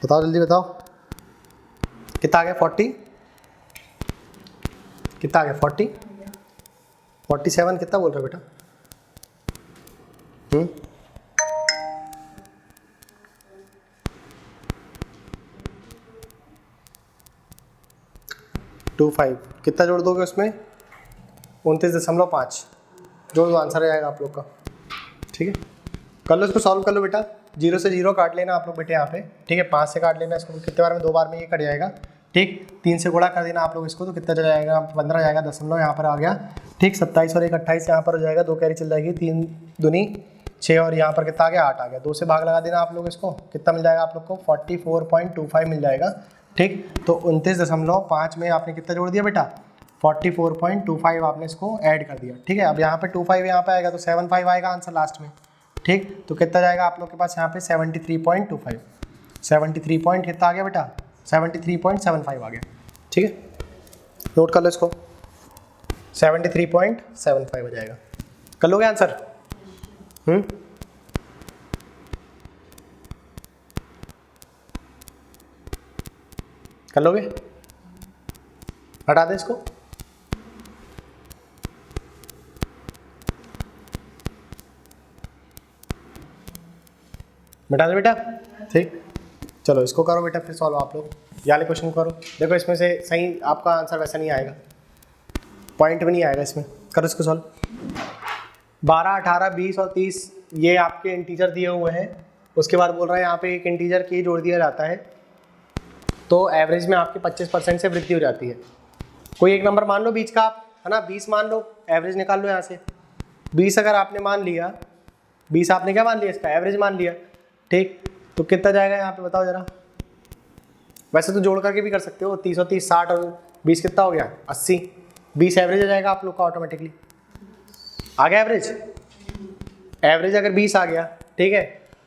बताओ जल्दी बताओ, कितना आ गया 40, कितना आ गया 40, 47 कितना बोल रहे हो बेटा, 25 कितना जोड़ दोगे उसमें, 29.5 जोड़ दो, आंसर आएगा आप लोग का, ठीक है। कर लो इसको सॉल्व कर लो बेटा, 0 से 0 काट लेना आप लोग बेटे यहाँ पे, ठीक है, 5 से काट लेना इसको, कितने बार में 2 बार में ये कट जाएगा, ठीक। 3 से गुणा कर देना आप लोग इसको, तो कितना चला जाएगा 15 जाएगा, दशमलव यहाँ पर आ गया, ठीक। 27 और 1 28 यहाँ पर हो जाएगा, 2 कैरी चल जाएगी, 3 दूनी 6 और यहाँ पर कितना आ गया 8 आ गया, 2 से भाग लगा देना आप लोग इसको, कितना मिल जाएगा आप लोग को 44.25 मिल जाएगा, ठीक। तो 29.5 में आपने कितना जोड़ दिया बेटा 44.25 आपने इसको ऐड कर दिया, ठीक है। अब यहाँ पे 25 यहाँ पे आएगा तो 75 आएगा आंसर लास्ट में, ठीक। तो कितना जाएगा आप लोग के पास यहाँ पे 73.25, 73 पॉइंट कितना आ गया बेटा 73.75 आ गया, ठीक है। नोट कर लो इसको, 73.75 हो जाएगा, कर लोगे आंसर, कर लोगे, हटा दे इसको, मिटा दे बेटा, ठीक। चलो इसको करो बेटा फिर सॉल्व आप लोग, ये वाले क्वेश्चन करो, देखो इसमें से सही आपका आंसर वैसा नहीं आएगा, पॉइंट भी नहीं आएगा इसमें, करो इसको सॉल्व। 12, 18, 20 और 30 ये आपके इंटीजर दिए हुए हैं, उसके बाद बोल रहा है यहाँ पे एक इंटीजर की जोड़ दिया जाता है, तो एवरेज में आपके 25% से वृद्धि हो जाती है। कोई एक नंबर मान लो बीच का आप, है ना, 20 मान लो, एवरेज निकाल लो यहाँ से, 20 अगर आपने मान लिया, 20 आपने क्या मान लिया इसका एवरेज मान लिया, ठीक। तो कितना जाएगा यहाँ पे बताओ जरा, वैसे तो जोड़ करके भी कर सकते हो, 30 और 30 60 और 20 कितना हो गया 80, 20 एवरेज आ जाएगा आप लोग का ऑटोमेटिकली, आ गया एवरेज, एवरेज अगर 20 आ गया, ठीक है,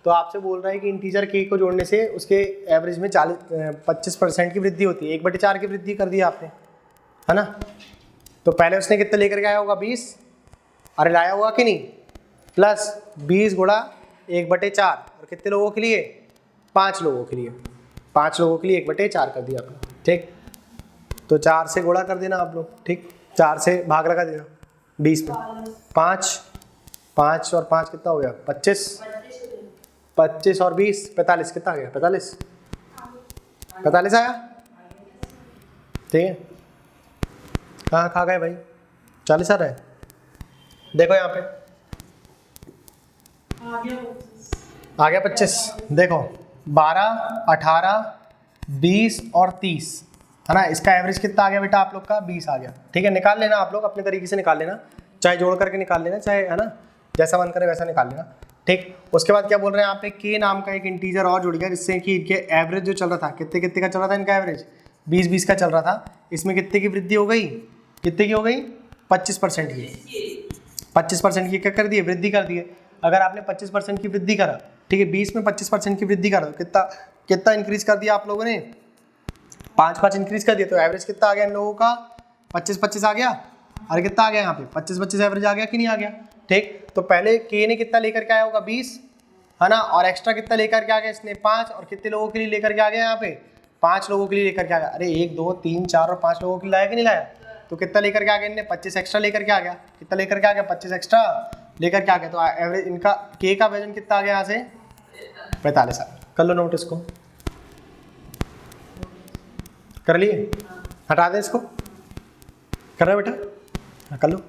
तो आपसे बोल रहा है कि इंटीजर के को जोड़ने से उसके एवरेज में 25% की वृद्धि होती है। 1/4 की वृद्धि कर दी आपने, है ना। तो पहले उसने कितना लेकर के आया होगा 20, अरे लाया होगा कि नहीं, प्लस 20 गुणा 1/4 और कितने लोगों के लिए, 5 लोगों के लिए, 5 लोगों के लिए 1/4 कर दिया आपने, ठीक। तो 4 से गुणा कर देना आप लोग, ठीक, 4 से भाग लगा देना 20 में, 5 और 5 कितना हो गया 25, 25 और 20 45, कितना आ गया 45 आया, ठीक है। कहाँ खा गए भाई, 40 आ रहा है, देखो यहाँ पे आ गया 25, देखो 12, 18, 20 और 30, है ना। इसका एवरेज कितना आ गया बेटा आप लोग का 20 आ गया, ठीक है। निकाल लेना आप लोग अपने तरीके से निकाल लेना, चाहे जोड़ करके निकाल लेना, चाहे, है ना, जैसा मन करे वैसा निकाल लेना, ठीक। उसके बाद क्या बोल रहे हैं यहाँ पे, के नाम का एक इंटीजर और जुड़ गया जिससे कि इनके एवरेज जो चल रहा था, कितने कितने का चल रहा था इनका एवरेज, 20-20 का चल रहा था, इसमें कितने की वृद्धि हो गई, कितने की हो गई 25% की, 25% की क्या कर दिए, वृद्धि कर दी है। अगर आपने 25% की वृद्धि करा, ठीक है, 20 में 25% की वृद्धि करा तो कितना कितना इंक्रीज कर दिया आप लोगों ने, 5 इंक्रीज कर दिया, तो एवरेज कितना आ गया इन लोगों का 25 आ गया, अरे कितना आ गया यहाँ पे 25 एवरेज आ गया कि नहीं आ गया, ठीक। तो पहले के ने कितना लेकर के आया होगा 20, है ना, और एक्स्ट्रा कितना लेकर के आ गया इसने 5, और कितने लोगों के लिए लेकर के आ गया यहाँ पे 5 लोगों के लिए लेकर के आ गया, अरे 1 2 3 4 और 5 लोगों के लिए लाया कि नहीं लाया, तो कितना लेकर के आ गया इनने 25 एक्स्ट्रा लेकर के आ गया, कितना लेकर के आ गया 25 एक्स्ट्रा लेकर के आ गया, तो एवरेज इनका के का वजन कितना आ गया यहाँ से 45 आ गया। कर लो नोट इसको, कर लिए, हटा दे इसको, कर रहे बेटा, हाँ कर लो।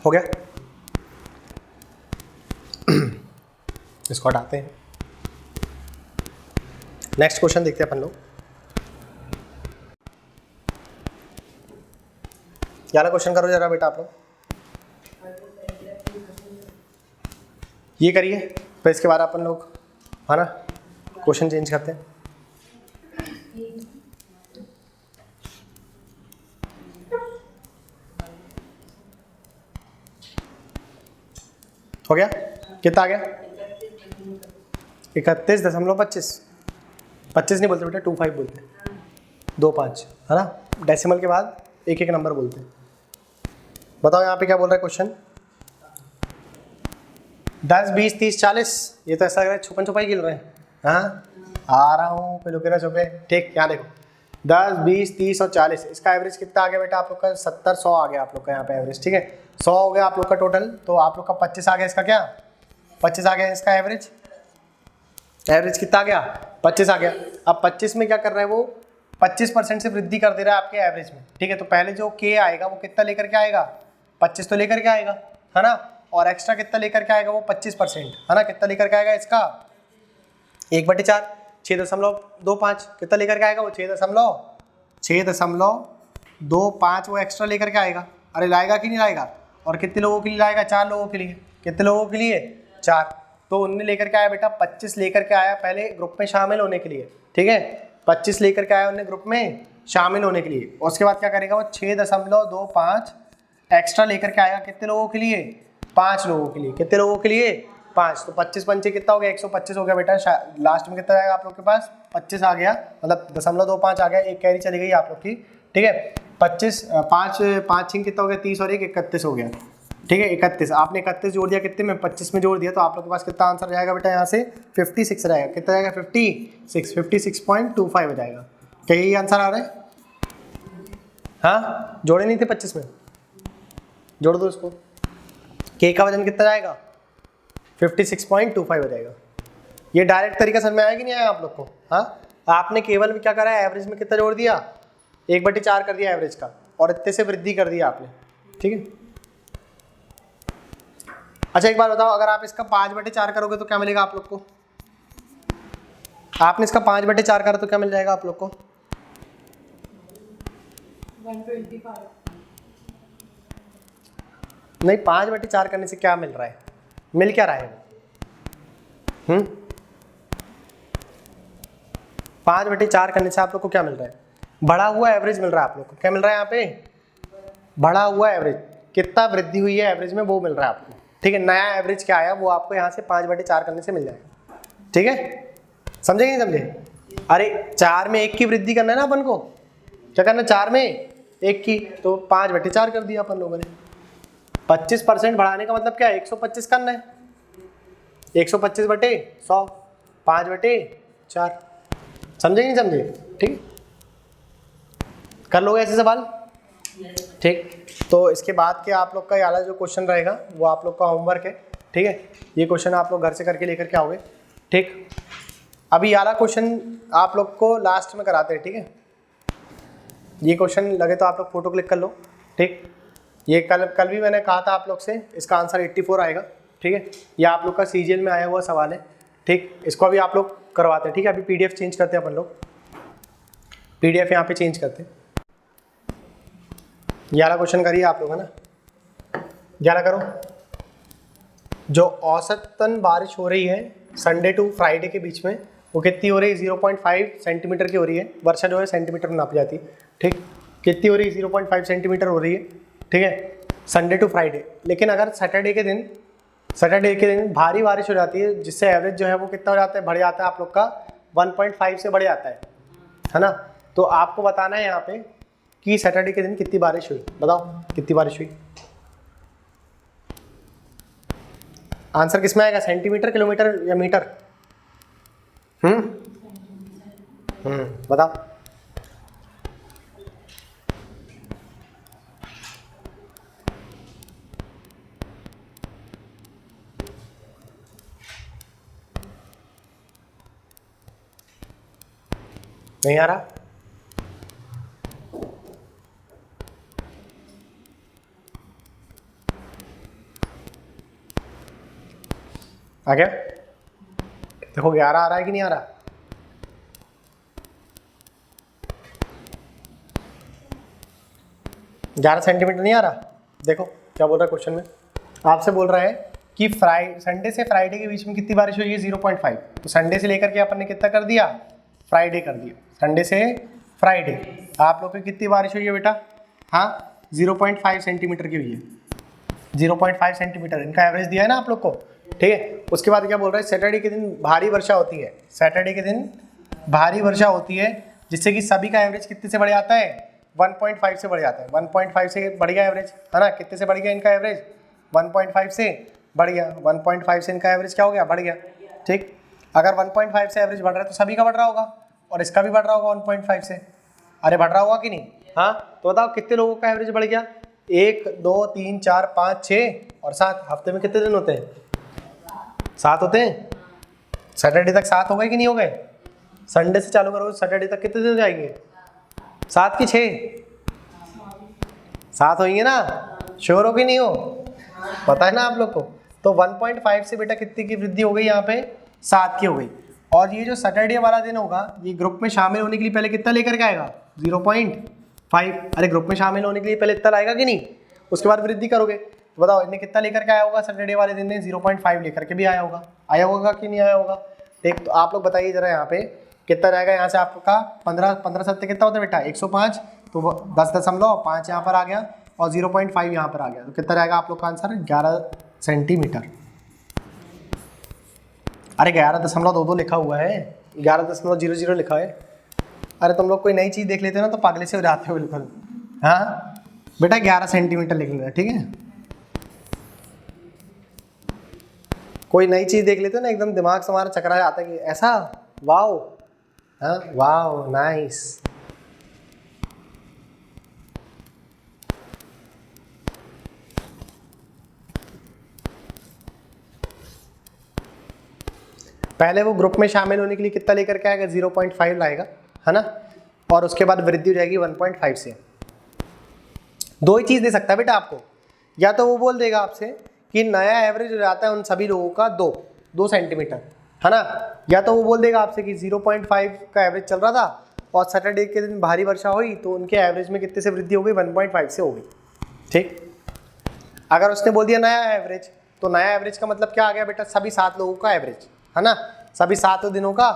हो गया, इसको हटाते हैं। नेक्स्ट क्वेश्चन देखते हैं अपन लोग। यार क्वेश्चन करो जरा बेटा आप लोग, ये करिए, फिर इसके बाद अपन लोग, है ना, क्वेश्चन चेंज करते हैं। हो गया, कितना आ गया 31.25, 25 नहीं बोलते बेटा 25 बोलते हैं, 25, है ना, डेसिमल के बाद एक एक नंबर बोलते हैं। बताओ यहाँ पे क्या बोल रहा है क्वेश्चन, 10 20 30 40, ये तो ऐसा लग रहा है छुपन छुपाई गिन रहे हैं, हाँ आ रहा हूँ पे लुके ना छुपे, ठीक। यहाँ देखो 10 20 30 और 40, इसका एवरेज कितना आ गया बेटा आप लोग का 70 100 आ गया आप लोग का यहाँ पे एवरेज, ठीक है, 100 हो गया आप लोग का टोटल, तो आप लोग का 25 आ गया, इसका क्या 25 आ गया इसका एवरेज, एवरेज कितना आ गया 25 आ गया। अब 25 में क्या कर रहा है वो 25% से वृद्धि कर दे रहा है आपके एवरेज में, ठीक है। तो पहले जो के आएगा वो कितना लेकर के आएगा 25 तो लेकर के आएगा, है ना, और एक्स्ट्रा कितना लेकर के आएगा वो 25%, है ना, कितना लेकर के आएगा इसका 1/4 6.25, कितना लेकर के आएगा वो 6.25 वो एक्स्ट्रा लेकर के आएगा, अरे लाएगा कि नहीं लाएगा, और कितने लोगों के लिए लाएगा 4 लोगों के लिए, कितने लोगों के लिए 4, तो उनने लेकर के आया बेटा 25 लेकर के आया पहले ग्रुप में शामिल होने के लिए, ठीक है, 25 लेकर के आया उन्हें ग्रुप में शामिल होने के लिए। उसके बाद क्या करेगा वो 6.25 एक्स्ट्रा लेकर के आएगा कितने लोगों के लिए 5 लोगों के लिए, कितने लोगों के लिए 5, तो 25 पंचे कितना हो गया 125 हो गया बेटा, लास्ट में कितना आएगा आप लोग के पास 25 आ गया, मतलब 0.25 आ गया, एक कैरी चली गई आप लोग की, ठीक है। 25 5 5 कितना हो गया 30 और 1 31 हो गया, ठीक है, 31, आपने 31 जोड़ दिया कितने में 25 में जोड़ दिया, तो आप लोग के पास कितना आंसर जाएगा बेटा यहाँ से 56 रहेगा, कितना जाएगा 56.25 हो जाएगा, क्या यही आंसर आ रहा है, हाँ जोड़े नहीं थे 25 में, जोड़ दो इसको, के का वजन कितना जाएगा 56.25 हो जाएगा। ये डायरेक्ट तरीका समझ में आया कि नहीं आया आप लोग को, हाँ आपने केवल में क्या करा है एवरेज में कितना जोड़ दिया 1/4 कर दिया एवरेज का, और इतने से वृद्धि कर दिया आपने, ठीक है। अच्छा एक बात बताओ, अगर आप इसका 5/4 करोगे तो क्या मिलेगा आप लोग को, आपने इसका 5/4 करा तो क्या मिल जाएगा आप लोग को 125। नहीं, 5/4 करने से क्या मिल रहा है, मिल क्या रहा है वो? 5/4 करने से आप लोग को क्या मिल रहा है? बढ़ा हुआ एवरेज मिल रहा है आप लोग को। क्या मिल रहा है यहाँ पे? बढ़ा हुआ एवरेज। कितना वृद्धि हुई है एवरेज में वो मिल रहा है आपको। ठीक है, नया एवरेज क्या आया वो आपको यहाँ से 5/4 करने से मिल जाएगा। ठीक है, समझे नहीं समझे? अरे 4 में 1 की वृद्धि करना है ना अपन को। क्या करना, 4 में 1 की, तो 5/4 कर दिया अपन लोगों ने। 25% बढ़ाने का मतलब क्या है? 125 करना है। 125/100, 5/4। समझे नहीं समझे? ठीक, कर लोगे ऐसे सवाल? ठीक, तो इसके बाद के आप लोग का ये वाला जो क्वेश्चन रहेगा वो आप लोग का होमवर्क है। ठीक है, ये क्वेश्चन आप लोग घर से करके लेकर के आओगे। ठीक, अभी ये वाला क्वेश्चन आप लोग को लास्ट में कराते हैं। ठीक है, ये क्वेश्चन लगे तो आप लोग फोटो क्लिक कर लो। ठीक, ये कल भी मैंने कहा था आप लोग से, इसका आंसर 84 आएगा। ठीक है, ये आप लोग का सीजीएल में आया हुआ सवाल है। ठीक, इसको अभी आप लोग करवाते हैं। ठीक है, अभी पीडीएफ चेंज करते हैं अपन लोग, पीडीएफ यहाँ पे चेंज करते हैं। 11 क्वेश्चन करिए आप लोग, है ना? 11 करो। जो औसतन बारिश हो रही है संडे टू फ्राइडे के बीच में, वो कितनी हो रही है? 0.5 सेंटीमीटर की हो रही है। वर्षा जो है सेंटीमीटर में नापी जाती है। ठीक, कितनी हो रही है? 0.5 सेंटीमीटर हो रही है। ठीक है, संडे टू फ्राइडे। लेकिन अगर सैटरडे के दिन भारी बारिश हो जाती है, जिससे एवरेज जो है वो कितना हो जाता है? बढ़ जाता है आप लोग का 1.5 से बढ़ जाता है ना? तो आपको बताना है यहाँ पे कि सैटरडे के दिन कितनी बारिश हुई। बताओ कितनी बारिश हुई। आंसर किस में आएगा? सेंटीमीटर, किलोमीटर या मीटर? बताओ। नहीं आ रहा? आ गया? देखो 11 आ रहा है कि नहीं आ रहा? ग्यारह सेंटीमीटर नहीं आ रहा? देखो क्या बोल रहा है क्वेश्चन में, आपसे बोल रहा है कि संडे से फ्राइडे के बीच में कितनी बारिश हुई है? 0.5। तो संडे से लेकर के अपन ने कितना कर दिया? फ्राइडे कर दिया। संडे से फ्राइडे आप लोग की कितनी बारिश हुई है बेटा? हाँ, 0.5 सेंटीमीटर की हुई है। 0.5 सेंटीमीटर इनका एवरेज दिया है ना आप लोग को। ठीक है, उसके बाद क्या बोल रहे हैं? सैटरडे के दिन भारी वर्षा होती है। सैटरडे के दिन भारी वर्षा होती है, जिससे कि सभी का एवरेज कितने से बढ़ जाता है? 1.5 से बढ़ जाता है। 1.5 से बढ़ गया एवरेज, है ना? कितने से बढ़ गया इनका एवरेज? 1.5 से बढ़ गया। 1.5 से इनका एवरेज क्या हो गया? बढ़ गया। ठीक, अगर 1.5 से एवरेज बढ़ रहा है तो सभी का बढ़ रहा होगा, और इसका भी बढ़ रहा होगा 1.5 से। अरे बढ़ रहा होगा कि नहीं? हाँ, तो बताओ कितने लोगों का एवरेज बढ़ गया? 1 2 3 4 5 6 और 7। हफ्ते में कितने दिन होते हैं? 7 होते हैं। सैटरडे तक 7 हो गए कि नहीं हो गए? संडे से चालू करोगे सैटरडे तक कितने दिन हो जाएंगे? 7 की 6? 7 होंगे ना? श्योर हो कि नहीं हो? पता है ना आप लोग को? तो 1.5 से बेटा कितनी की वृद्धि हो गई यहाँ पे? 7 की हो गई। और ये जो सैटरडे वाला दिन होगा, ये ग्रुप में शामिल होने के लिए पहले कितना लेकर के आएगा? 0.5। अरे ग्रुप में शामिल होने के लिए पहले इतना लाएगा कि नहीं? उसके बाद वृद्धि करोगे। तो बताओ इन्हें कितना लेकर के आया होगा? सैटरडे वाले दिन ने 0.5 लेकर के भी आया होगा कि नहीं आया होगा? एक तो आप लोग बताइए जरा यहाँ पे कितना जाएगा यहाँ से आपका? 15 सत्ते कितना होता है बेटा? 105। तो 10.5 यहाँ पर आ गया और 0.5 यहाँ पर आ गया, तो कितना रहेगा आप लोग का आंसर? 11 सेंटीमीटर। अरे 11.22 लिखा हुआ है, 11.00 लिखा है। अरे तुम लोग कोई नई चीज़ देख लेते हो ना तो पागले से हो जाते हो बिल्कुल। हाँ बेटा 11 सेंटीमीटर लिख लेना, ठीक है? कोई नई चीज़ देख लेते हो ना एकदम दिमाग से हमारा चकरा आता है कि ऐसा, वाओ, हाँ वाओ नाइस। पहले वो ग्रुप में शामिल होने के लिए कितना लेकर के आएगा? 0.5 लाएगा, है ना? और उसके बाद वृद्धि हो जाएगी 1.5 से। दो ही चीज़ दे सकता है बेटा आपको, या तो वो बोल देगा आपसे कि नया एवरेज हो जाता है उन सभी लोगों का 2 सेंटीमीटर, है ना? या तो वो बोल देगा आपसे कि 0.5 का एवरेज चल रहा था और सैटरडे के दिन भारी वर्षा हुई तो उनके एवरेज में कितने से वृद्धि हो गई, 1.5 से हो गई। ठीक, अगर उसने बोल दिया नया एवरेज, तो नया एवरेज का मतलब क्या आ गया बेटा, सभी 7 लोगों का एवरेज, है ना, सभी 7 दिनों का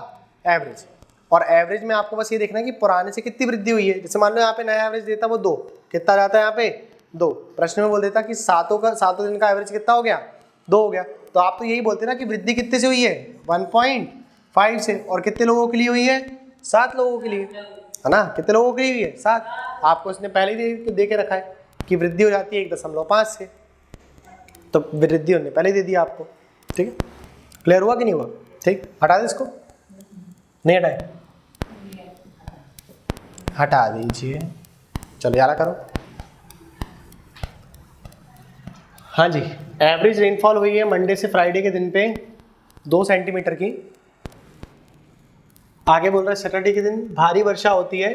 एवरेज। और एवरेज में आपको बस ये देखना है कि पुराने से कितनी वृद्धि हुई है। जैसे मान लो यहाँ पे नया एवरेज देता वो 2, कितना जाता है यहाँ पे 2, प्रश्न में बोल देता कि 7 दिन का एवरेज कितना हो गया, 2 हो गया, तो आप तो यही बोलते ना कि वृद्धि कितने से हुई है, 1.5 से, और कितने लोगों के लिए हुई है, 7 लोगों के लिए, है ना, कितने लोगों के लिए हुई है, 7। आपको इसने पहले ही दे के रखा है कि वृद्धि हो जाती है 1.5 से, तो वृद्धि उन्होंने पहले दे दिया आपको। ठीक है, क्लियर हुआ कि नहीं हुआ? ठीक, हटा दे इसको, नहीं हटाए, हटा दीजिए, चलो यारा करो। हाँ जी, एवरेज रेनफॉल हुई है मंडे से फ्राइडे के दिन पे 2 सेंटीमीटर की। आगे बोल रहा है सैटरडे के दिन भारी वर्षा होती है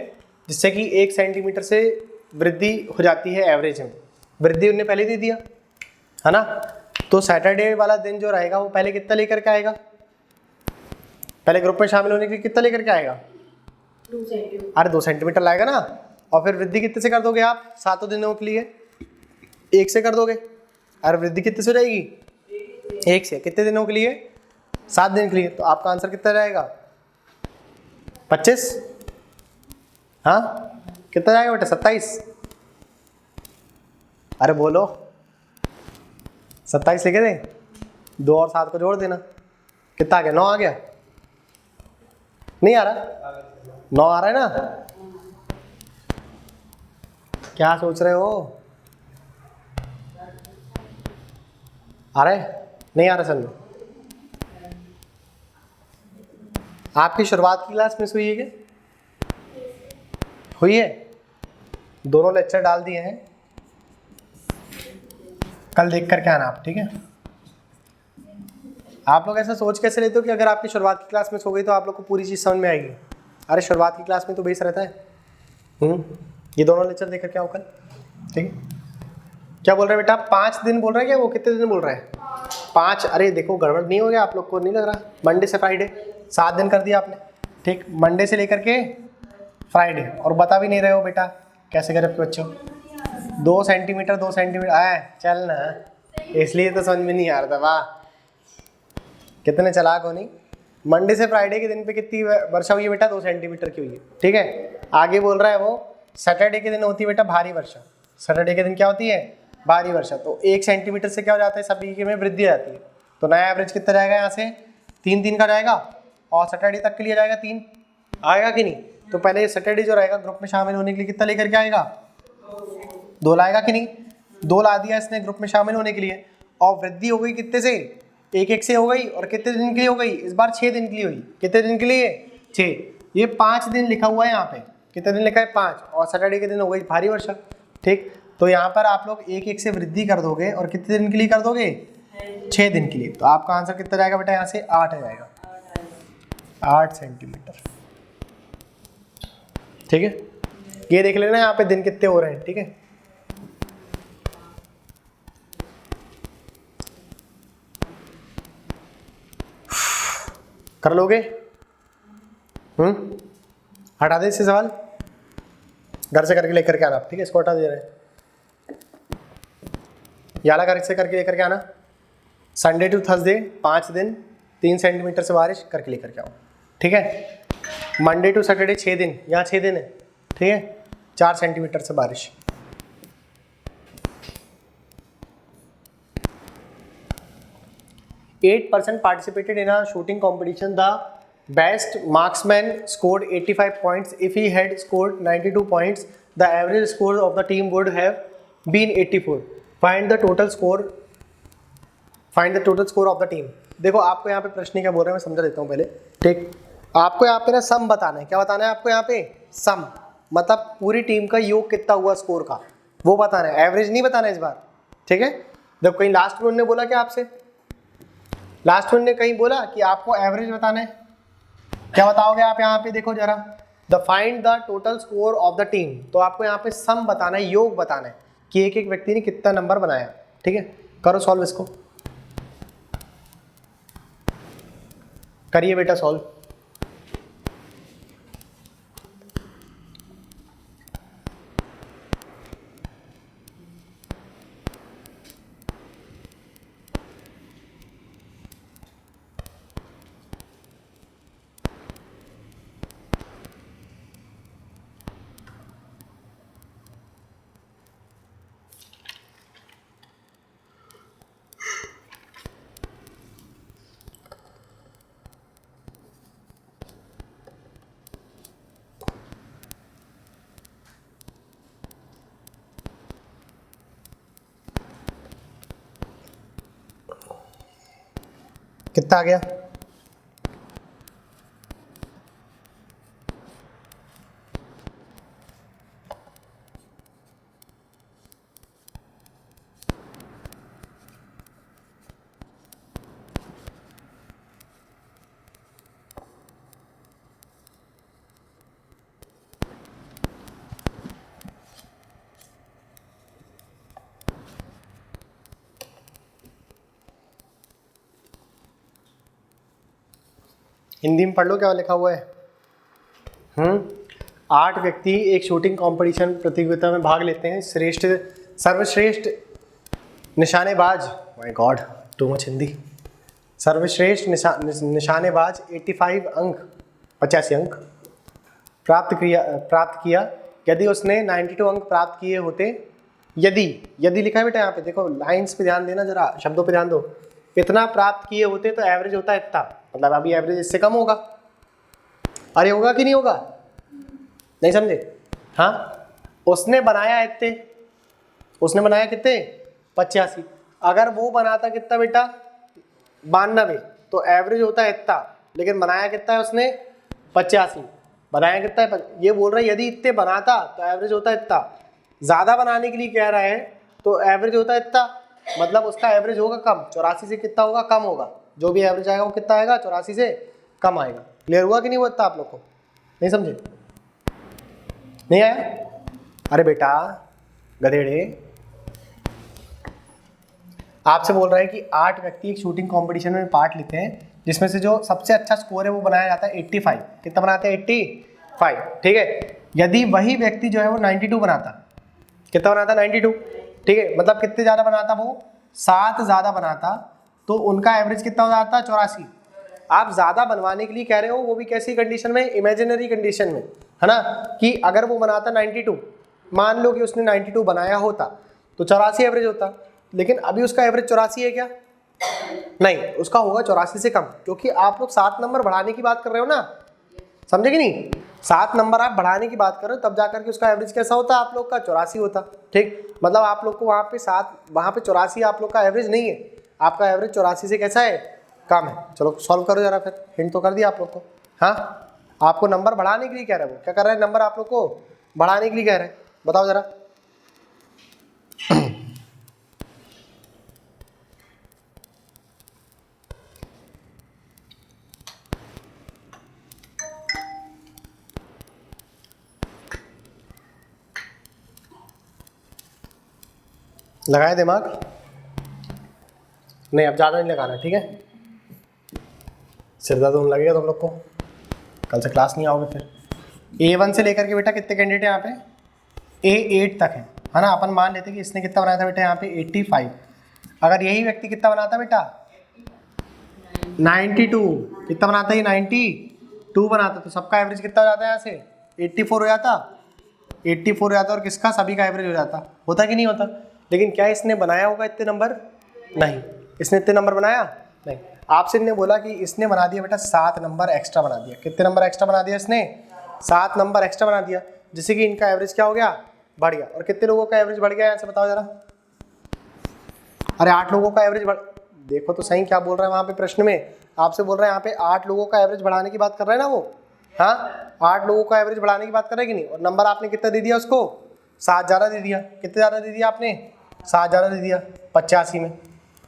जिससे कि 1 सेंटीमीटर से वृद्धि हो जाती है एवरेज में। वृद्धि उन्होंने पहले दे दिया, है ना, तो सैटरडे वाला दिन जो रहेगा वो पहले कितना लेकर के आएगा, पहले ग्रुप में शामिल होने के लिए कितना लेकर के आएगा, 2 सेंटीमीटर। अरे 2 सेंटीमीटर लाएगा ना, और फिर वृद्धि कितने से कर दोगे आप, 7 दिनों के लिए 1 से कर दोगे, अरे वृद्धि कितने से हो जाएगी, 1 से, कितने दिनों के लिए, 7 दिन के लिए, तो आपका आंसर कितना रहेगा, 25, हाँ कितना जाएगा बेटा, 27, अरे बोलो 27 लिखे दें, 2 और 7 को जोड़ देना, कितना आ गया, 9 आ गया, नहीं आ रहा, 9 आ रहा है ना, क्या सोच रहे हो, आ रहा है, नहीं आ रहा सर में, आपकी शुरुआत की क्लास मिस हुई है क्या, हुई है, दोनों लेक्चर डाल दिए हैं, कल देख कर क्या आना आप, ठीक है। आप लोग ऐसा सोच कैसे लेते हो कि अगर आपकी शुरुआत की क्लास मिस हो गई तो आप लोग को पूरी चीज़ समझ में आएगी, अरे शुरुआत की क्लास में तो बेस रहता है। ये दोनों लेक्चर देख कर क्या हो कल, ठीक है। क्या बोल रहे हैं बेटा, 5 दिन बोल रहे हैं क्या, वो कितने दिन बोल रहे हैं, 5, अरे देखो गड़बड़ नहीं हो गया आप लोग को, नहीं लग रहा, मंडे से फ्राइडे 7 दिन कर दिया आपने, ठीक, मंडे से लेकर के फ्राइडे, और बता भी नहीं रहे हो बेटा कैसे करें आपके बच्चों, 2 सेंटीमीटर 2 सेंटीमीटर आए चल ना, इसलिए तो समझ में नहीं आ रहा था, वाह कितने चालाक हो। नहीं, मंडे से फ्राइडे के दिन पे कितनी वर्षा हुई है बेटा, 2 सेंटीमीटर की हुई है, ठीक है। आगे बोल रहा है वो सैटरडे के दिन होती है बेटा भारी वर्षा, सैटरडे के दिन क्या होती है, भारी वर्षा, तो 1 सेंटीमीटर से क्या हो जाता है, सभी के में वृद्धि जाती है, तो नया एवरेज कितना जाएगा यहाँ से, 3 का जाएगा, और सैटरडे तक के लिए जाएगा 3, आएगा कि नहीं, तो पहले सैटरडे जो रहेगा ग्रुप में शामिल होने के लिए कितना लेकर के आएगा, 2 लाएगा कि नहीं, 2 ला दिया इसने ग्रुप में शामिल होने के लिए, और वृद्धि हो गई कितने से, 1 से हो गई, और कितने दिन के लिए हो गई, इस बार 6 दिन के लिए हुई, कितने दिन के लिए, 6, ये 5 दिन लिखा हुआ है यहाँ पे, कितने दिन लिखा है, 5, और सैटरडे के दिन हो गई भारी वर्षा, ठीक, तो यहाँ पर आप लोग 1 से वृद्धि कर दोगे, और कितने दिन के लिए कर दोगे, 6 दिन के लिए, तो आपका आंसर कितना जाएगा बेटा, यहाँ से 8 आ जाएगा, 8 सेंटीमीटर, ठीक है। ये देख लेना यहाँ पे दिन कितने हो रहे हैं, ठीक है। कर लोगे, हटा दे इससे सवाल, घर से करके लेकर के आना, ठीक है, इसको हटा दे रहे हैं, याला घर से करके लेकर के आना, संडे टू थर्सडे 5 दिन 3 सेंटीमीटर से बारिश करके लेकर के आओ, ठीक है। मंडे टू सैटरडे 6 दिन, यहाँ 6 दिन है, ठीक है, 4 सेंटीमीटर से बारिश। %8 participated in a shooting competition. The best marksman scored 85 points. If he had scored 92 points, the average score of the team would have been 84. Find the total score. Find the total score of the team. देखो आपको यहाँ पे प्रश्न क्या बोल रहे हैं, मैं समझा देता हूँ पहले, ठीक। आपको यहाँ पे ना सम बताना है, क्या बताना है आपको यहाँ पे, सम, मतलब पूरी टीम का योग कितना हुआ स्कोर का, वो बताना है, एवरेज नहीं बताना है इस बार, ठीक है। जब कहीं लास्ट में उन्होंने बोला क्या आपसे, लास्ट में ने कहीं बोला कि आपको एवरेज बताना है, क्या बताओगे आप यहाँ पे, देखो जरा, the find the total score of the team, तो आपको यहाँ पे सम बताना है, योग बताना है कि एक व्यक्ति ने कितना नंबर बनाया, ठीक है। करो सॉल्व इसको, करिए बेटा सॉल्व, कितना आ गया? हिंदी में पढ़ लो क्या लिखा हुआ है। 8 व्यक्ति एक शूटिंग कंपटीशन प्रतियोगिता में भाग लेते हैं। सर्वश्रेष्ठ निशानेबाज, my God too much Hindi, सर्वश्रेष्ठ निशानेबाज 85 अंक 85 अंक प्राप्त किया। यदि उसने 92 अंक प्राप्त किए होते, यदि लिखा है बेटा यहाँ पे, देखो लाइंस पे ध्यान देना, जरा शब्दों पे ध्यान दो। इतना प्राप्त किए होते तो एवरेज होता है इतना, मतलब अभी एवरेज इससे कम होगा। अरे होगा कि नहीं होगा? नहीं समझे? हाँ, उसने बनाया इतने, उसने बनाया कितने? 85। अगर वो बनाता कितना बेटा? 92, तो एवरेज होता है इतना, लेकिन बनाया कितना है उसने? 85। बनाया कितना है? ये बोल रहा है यदि इतने बनाता तो एवरेज होता है इतना। ज़्यादा बनाने के लिए कह रहा है तो एवरेज होता है इतना, मतलब उसका एवरेज होगा कम। 84 से कितना होगा? कम होगा। जो भी एवरेज आएगा वो कितना आएगा? 84 से कम आएगा। क्लियर हुआ कि नहीं हुआ इतना आप लोग को? नहीं समझे? नहीं आया? अरे बेटा गधेड़े, आपसे बोल रहा है कि 8 व्यक्ति एक शूटिंग कंपटीशन में पार्ट लेते हैं, जिसमें से जो सबसे अच्छा स्कोर है वो बनाया जाता है 85। कितना बनाते हैं? 85। ठीक है। यदि वही व्यक्ति जो है वो 92 बनाता, कितना बनाता? 92। ठीक है, मतलब कितने ज़्यादा बनाता वो? 7 ज़्यादा बनाता, तो उनका एवरेज कितना हो जाता? 84। आप ज़्यादा बनवाने के लिए कह रहे हो, वो भी कैसी कंडीशन में? इमेजिनरी कंडीशन में, है ना, कि अगर वो बनाता 92, मान लो कि उसने 92 बनाया होता तो 84 एवरेज होता, लेकिन अभी उसका एवरेज 84 है क्या? नहीं, उसका होगा 84 से कम, क्योंकि आप लोग 7 नंबर बढ़ाने की बात कर रहे हो ना, समझे कि नहीं? 7 नंबर आप बढ़ाने की बात कर रहे हो, तब जाकर के उसका एवरेज कैसा होता? आप लोग का 84 होता। ठीक, मतलब आप लोग को वहाँ पे 84 आप लोग का एवरेज नहीं है, आपका एवरेज 84 से कैसा है? कम है। चलो सॉल्व करो जरा, फिर हिंट तो कर दिया आप लोग को। हाँ, आपको नंबर बढ़ाने के लिए कह रहे हैं, वो क्या कर रहे हैं? नंबर आप लोग को बढ़ाने के लिए कह रहे हैं। बताओ जरा। लगाए दिमाग? नहीं, अब ज़्यादा नहीं लगाना, ठीक है? सिर दर्द होने लगेगा तुम लोग को, कल से क्लास नहीं आओगे फिर। A1 से लेकर के बेटा कितने कैंडिडेट हैं यहाँ पे? A8 तक है ना। अपन मान लेते कि इसने कितना बनाया था बेटा यहाँ पे? 85। अगर यही व्यक्ति कितना बनाता बेटा? 92। कितना बनाता है? 92 बनाता, तो सबका एवरेज कितना हो जाता है? यहाँ से 84 हो जाता, 84 हो जाता, और किसका? सभी का एवरेज हो जाता। होता कि नहीं होता? लेकिन क्या इसने बनाया होगा इतने नंबर? नहीं, इसने इतने नंबर बनाया नहीं। आपसे ने बोला कि इसने बना दिया बेटा 7 नंबर एक्स्ट्रा बना दिया। कितने नंबर एक्स्ट्रा बना दिया इसने? 7 नंबर एक्स्ट्रा बना दिया, जिससे कि इनका एवरेज क्या हो गया? बढ़ गया। और कितने लोगों का एवरेज बढ़ गया यहाँ से बताओ जरा? अरे 8 लोगों का एवरेज बढ़, देखो तो सही क्या बोल रहा है वहाँ पे प्रश्न में। आपसे बोल रहा है यहाँ पे 8 लोगों का एवरेज बढ़ाने की बात कर रहा है ना वो। हाँ, 8 लोगों का एवरेज बढ़ाने की बात कर रहा है कि नहीं? और नंबर आपने कितना दे दिया उसको? 7 ज़्यादा दे दिया। कितने ज़्यादा दे दिया आपने? 7 ज़्यादा दे दिया 85 में।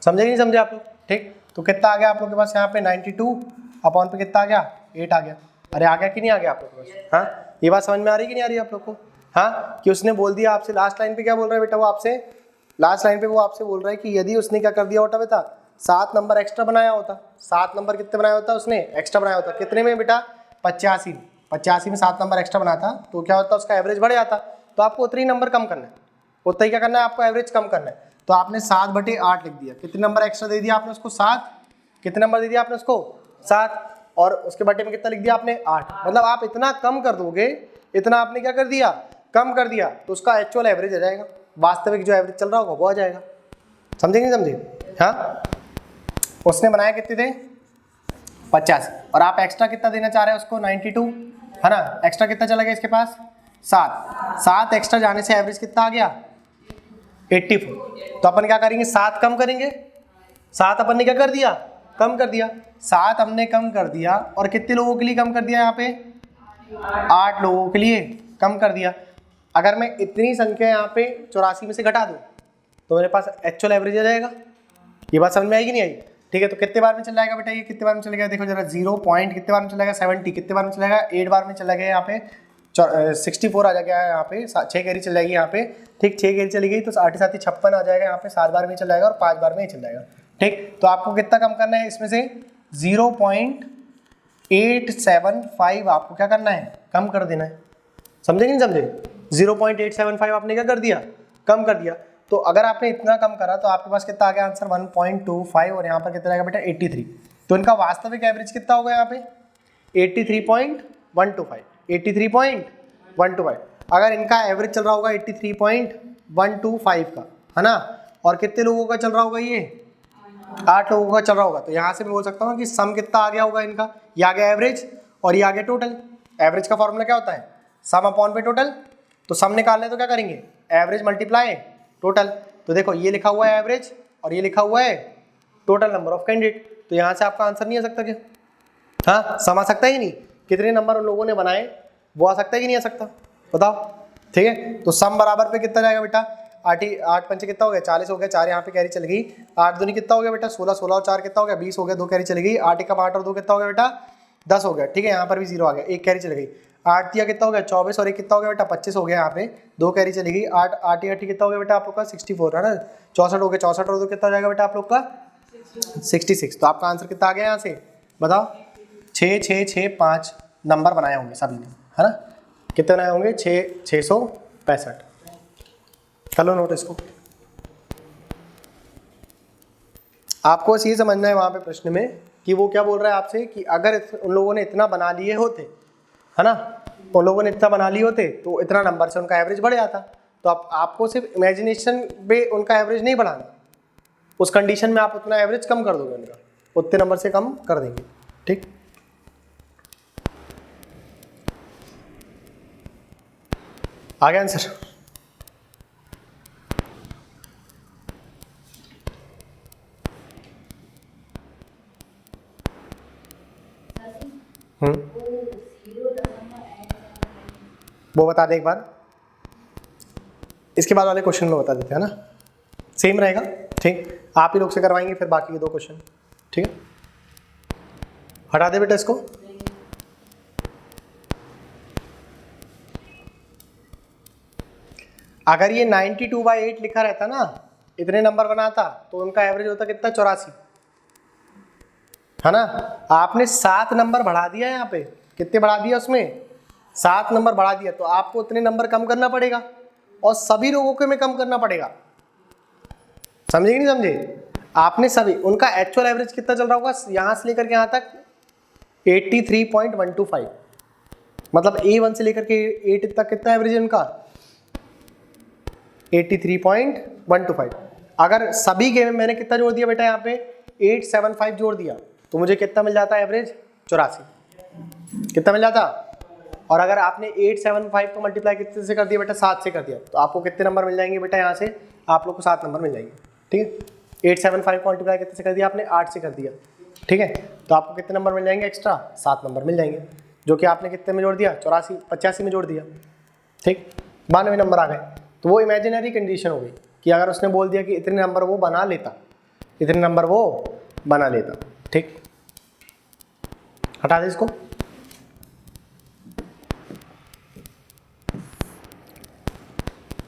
समझे कि नहीं समझे आप लोग? ठीक, तो कितना आ गया आप लोग के पास यहाँ पे? 92 अपॉन पे कितना आ गया? 8 आ गया। अरे आ गया कि नहीं आ गया आप लोग के पास? हाँ, ये बात समझ में आ रही कि नहीं आ रही आप लोग को? हाँ, कि उसने बोल दिया आपसे लास्ट लाइन पे, क्या बोल रहा है बेटा वो आपसे? लास्ट लाइन पे वो आपसे बोल रहा है कि यदि उसने क्या कर दिया होता बेटा? 7 नंबर एक्स्ट्रा बनाया होता। 7 नंबर कितने बनाया होता उसने? एक्स्ट्रा बनाया होता। कितने में बेटा? 85। 85 में 7 नंबर एक्स्ट्रा बनाता तो क्या होता? उसका एवरेज बढ़ जाता। तो आपको उतने ही नंबर कम करना है, उतना ही क्या करना है आपको? एवरेज कम करना है। तो आपने 7/8 लिख दिया। कितने नंबर एक्स्ट्रा दे दिया आपने उसको? 7। कितने नंबर दे दिया आपने उसको? 7। और उसके बटे में कितना लिख दिया आपने? 8। मतलब आप इतना कम कर दोगे, इतना आपने क्या कर दिया? कम कर दिया, तो उसका एक्चुअल एवरेज आ जाएगा, वास्तविक जो एवरेज चल रहा होगा वो आ जाएगा। समझे नहीं समझे? हाँ, उसने बनाया कितने थे? 50। और आप एक्स्ट्रा कितना देना चाह रहे हैं उसको? 92, है ना। एक्स्ट्रा कितना चला गया इसके पास? 7 एक्स्ट्रा जाने से एवरेज कितना आ गया? 84। तो अपन क्या करेंगे? 7 कम करेंगे। 7 अपन ने क्या कर दिया? कम कर दिया, 7 हमने कम कर दिया और कितने लोगों के लिए कम कर दिया यहाँ पे 8 लोगों के लिए कम कर दिया। अगर मैं इतनी संख्या यहाँ पे 84 में से घटा दूँ तो मेरे पास एक्चुअल एवरेज आ जाएगा। ये बात समझ में आएगी नहीं आई? ठीक है, तो कितने बार में चल जाएगा बेटा, ये कितने बार में चलेगा, देखो जरा 0 पॉइंट कितने बार में चलेगा 70, कितने बार में चलेगा 8 बार में चला गया यहाँ पे 64 आ जाएगा यहाँ पे, 6 कैरी चल जाएगी यहाँ पे। ठीक, 6 कैरी चली गई तो 8 7 56 आ जाएगा यहाँ पे, 7 बार में चल जाएगा और 5 बार में ही चल जाएगा। ठीक, तो आपको कितना कम करना है इसमें से 0.875 आपको क्या करना है, कम कर देना है। समझे कि नहीं समझे? 0.875 आपने क्या कर दिया, कम कर दिया। तो अगर आपने इतना कम करा तो आपके पास कितना आ गया आंसर 1.25 और यहाँ पर कितना आएगा बेटा 83। तो इनका वास्तविक एवरेज कितना होगा यहाँ पे 83.125, 83.125। अगर इनका एवरेज चल रहा होगा 83.125 का, है ना, और कितने लोगों का चल रहा होगा, ये 8 लोगों का चल रहा होगा, तो यहाँ से मैं बोल सकता हूँ कि सम कितना आ गया होगा इनका, ये आ गया एवरेज और ये आ गया टोटल। एवरेज का फॉर्मूला क्या होता है, सम अपॉन पे टोटल। तो सम निकालने तो क्या करेंगे, एवरेज मल्टीप्लाई टोटल। तो देखो ये लिखा हुआ है एवरेज और ये लिखा हुआ है टोटल नंबर ऑफ कैंडिडेट, तो यहाँ से आपका आंसर नहीं आ सकता क्या? हाँ, सम आ सकता है कि नहीं? कितने नंबर उन लोगों ने बनाए वो आ सकता है कि नहीं आ सकता, बताओ। ठीक है, तो सम बराबर पे कितना जाएगा बेटा, 8 पंचे कितना हो गया 40 हो गया, 4 यहाँ पे कैरी चल गई, 8 दूनी कितना हो गया बेटा 16, 16 और 4 कितना हो गया 20 हो गया, 2 कैरी चली गई, 8 एकम 8 और 2 कितना हो गया बेटा 10 हो गया। ठीक है, यहाँ पर भी 0 आ गया, 1 कैरी चल गई, 8 दिया कितना हो गया 24 और 1 कितना हो गया बेटा 25 हो गया, यहाँ पे 2 कैरी चली गई, 8 8 कितना हो गया बेटा आप लोग का 64, है ना, 64 हो गया, 64 और 2 कितना हो जाएगा बेटा आप लोग का 66। तो आपका आंसर कितना आ गया यहाँ से बताओ, 6 6 6 5 नंबर बनाए होंगे सभी ने, है ना, कितने बनाए होंगे 665। चलो नोट इसको, आपको बस ये समझना है वहाँ पे प्रश्न में कि वो क्या बोल रहा है आपसे कि अगर उन लोगों ने इतना बना लिए होते, है ना, उन लोगों ने इतना बना लिए होते तो इतना नंबर से उनका एवरेज बढ़ जाता। तो आपको सिर्फ इमेजिनेशन पे उनका एवरेज नहीं बढ़ाना, उस कंडीशन में आप उतना एवरेज कम कर दोगे, उनका उतने नंबर से कम कर देंगे। ठीक, आ गया आंसर? वो बता दे एक बार, इसके बाद वाले क्वेश्चन में बता देते हैं ना, सेम रहेगा। ठीक, आप ही लोग से करवाएंगे फिर बाकी के 2 क्वेश्चन। ठीक है, हटा दे बेटा इसको। अगर ये 92/8 लिखा रहता ना, इतने नंबर बनाता तो उनका एवरेज होता कितना 84, है ना। आपने 7 नंबर बढ़ा दिया यहाँ पे, कितने बढ़ा दिया उसमें 7 नंबर बढ़ा दिया, तो आपको उतने नंबर कम करना पड़ेगा और सभी लोगों के में कम करना पड़ेगा। समझे कि नहीं समझे? आपने सभी, उनका एक्चुअल एवरेज कितना चल रहा होगा यहाँ से लेकर के यहाँ तक 83.125, मतलब A1 से लेकर के 8 तक कितना एवरेज है उनका 83.125। अगर सभी के में मैंने कितना जोड़ दिया बेटा यहाँ पे 875 जोड़ दिया तो मुझे कितना मिल जाता है एवरेज 84, कितना मिल जाता। और अगर आपने 875 को मल्टीप्लाई कितने से कर दिया बेटा 7 से कर दिया तो आपको कितने नंबर मिल जाएंगे बेटा, यहाँ से आप लोग को 7 नंबर मिल जाएंगे। ठीक है, 875 को मल्टीप्लाई कितने से कर दिया आपने 8 से कर दिया। ठीक है, तो आपको कितने नंबर मिल जाएंगे एक्स्ट्रा 7 नंबर मिल जाएंगे, जो कि आपने कितने में जोड़ दिया 85 में जोड़ दिया। ठीक, 92 नंबर आ गए। तो वो इमेजिनरी कंडीशन हो गई कि अगर उसने बोल दिया कि इतने नंबर वो बना लेता, इतने नंबर वो बना लेता। ठीक, हटा दे इसको।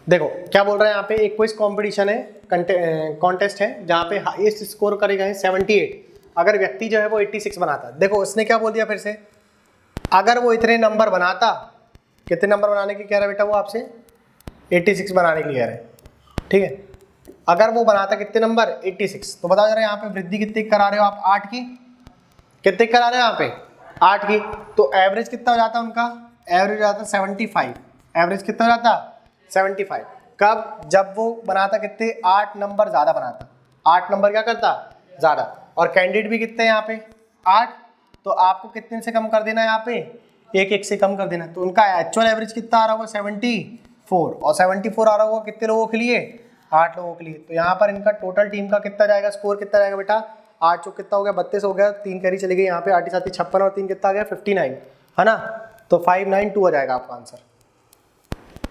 देखो क्या बोल रहा है यहाँ पे, एक क्विज कंपटीशन है, कॉन्टेस्ट है जहाँ पे हाईएस्ट स्कोर करेगा है 78, अगर व्यक्ति जो है वो 86 बनाता। देखो उसने क्या बोल दिया फिर से, अगर वो इतने नंबर बनाता, कितने नंबर बनाने की कह रहा है बेटा वो आपसे 86 बनाने के लिए कह रहे हैं। ठीक है, अगर वो बनाता कितने नंबर 86, तो बताओ जरा यहाँ पे वृद्धि कितनी करा रहे हो आप 8 की, कितने करा रहे हो यहाँ पे 8 की, तो एवरेज कितना हो जाता उनका, एवरेज हो जाता 75, एवरेज कितना हो जाता 75। कब, जब वो बनाता कितने 8 नंबर ज़्यादा बनाता, 8 नंबर क्या करता ज़्यादा, और कैंडिडेट भी कितने यहाँ पे 8, तो आपको कितने से कम कर देना है यहाँ पे 1 से कम कर देना। तो उनका एक्चुअल एवरेज कितना आ रहा होगा 74, और 74 आ रहा होगा कितने लोगों के लिए 8 लोगों के लिए। तो यहाँ पर इनका टोटल टीम का कितना जाएगा स्कोर, कितना जाएगा बेटा 8 चौक कितना हो गया 32 हो गया, 3 कैरी चली गई यहाँ पे, 8 7 56 और 3 कितना आ गया 59, है ना। तो 592 हो जाएगा आपका आंसर,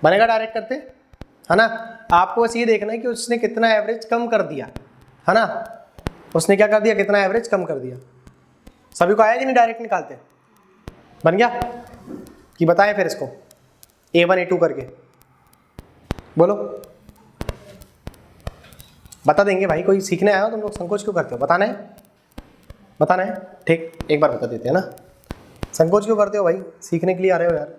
बनेगा डायरेक्ट करते, है ना। आपको बस ये देखना है कि उसने कितना एवरेज कम कर दिया, है ना। उसने क्या कर दिया, कितना एवरेज कम कर दिया। सभी को आया कि नहीं डायरेक्ट निकालते, बन गया कि बताएं फिर इसको A1 A2 करके, बोलो। बता देंगे भाई, कोई सीखने आया हो तुम लोग संकोच क्यों करते हो, बताना है, बताना है, ठीक, एक बार बता देते हैं ना। संकोच क्यों करते हो भाई, सीखने के लिए आ रहे हो यार।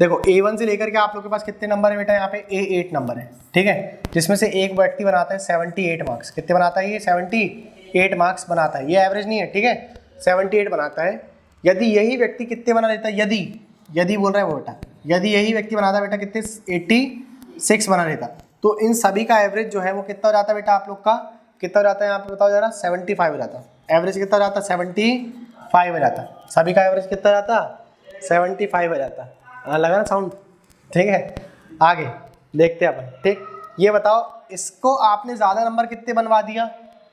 देखो A1 से लेकर के आप लोग के पास कितने नंबर है बेटा, यहाँ पे A8 नंबर है, ठीक है, जिसमें से एक व्यक्ति बनाता है 78 मार्क्स। कितने बनाता है ये, 78 मार्क्स बनाता है, ये एवरेज नहीं है, ठीक है, 78 बनाता है। यदि यही व्यक्ति कितने बना लेता है, यदि बोल रहा है वो बेटा, यदि यही व्यक्ति बनाता बेटा कितने 86 बना लेता, तो इन सभी का एवरेज जो है वो कितना हो जाता है बेटा आप लोग का, कितना हो जाता है यहाँ पे बताओ जरा, 75 हो जाता है। एवरेज कितना हो जाता है, 75 हो जाता है, सभी का एवरेज कितना हो जाता है, 75 हो जाता है। हाँ लगा ना साउंड, ठीक है। आगे देखते हैं अपन, ठीक। ये बताओ इसको आपने ज़्यादा नंबर कितने बनवा दिया,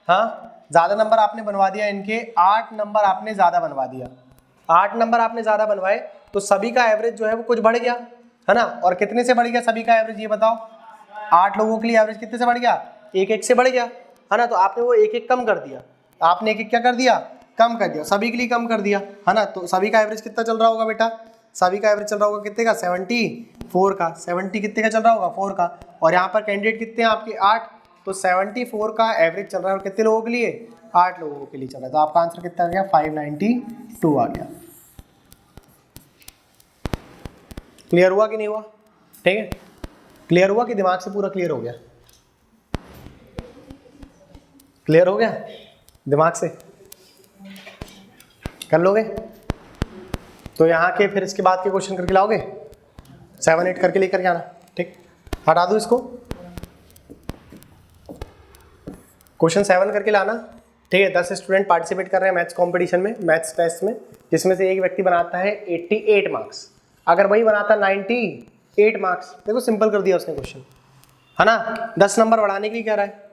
हाँ ज़्यादा नंबर आपने बनवा दिया, इनके 8 नंबर आपने ज़्यादा बनवा दिया, 8 नंबर आपने ज़्यादा बनवाए, तो सभी का एवरेज जो है वो कुछ बढ़ गया, है ना। और कितने से बढ़ गया सभी का एवरेज, ये बताओ। 8 लोगों के लिए एवरेज कितने से बढ़ गया, 1 से बढ़ गया, है ना। तो आपने वो 1 कम कर दिया, आपने 1 क्या कर दिया, कम कर दिया, सभी के लिए कम कर दिया, है ना। तो सभी का एवरेज कितना चल रहा होगा बेटा, सभी का एवरेज चल रहा होगा कितने का, 74 का, 70 कितने का चल रहा होगा, 4 का। और यहाँ पर कैंडिडेट कितने हैं आपके 8, तो 74 का एवरेज चल रहा है, और कितने लोगों के लिए, 8 लोगों के लिए चल रहा है। तो आपका आंसर कितना आ गया, 592 आ गया। क्लियर हुआ कि नहीं हुआ, ठीक है। क्लियर हुआ कि दिमाग से पूरा क्लियर हो गया, क्लियर हो गया दिमाग से, कर लोगे। तो यहाँ के फिर इसके बाद के क्वेश्चन करके लाओगे, 7 8 करके लेकर के आना, ठीक। हटा दो इसको, क्वेश्चन 7 करके लाना, ठीक है। 10 स्टूडेंट पार्टिसिपेट कर रहे हैं मैथ्स कॉम्पिटिशन में, मैथ्स टेस्ट में, जिसमें से एक व्यक्ति बनाता है 88 मार्क्स। अगर वही बनाता 98 मार्क्स, देखो सिंपल कर दिया उसने क्वेश्चन, है ना। 10 नंबर बढ़ाने के लिए कह रहा है,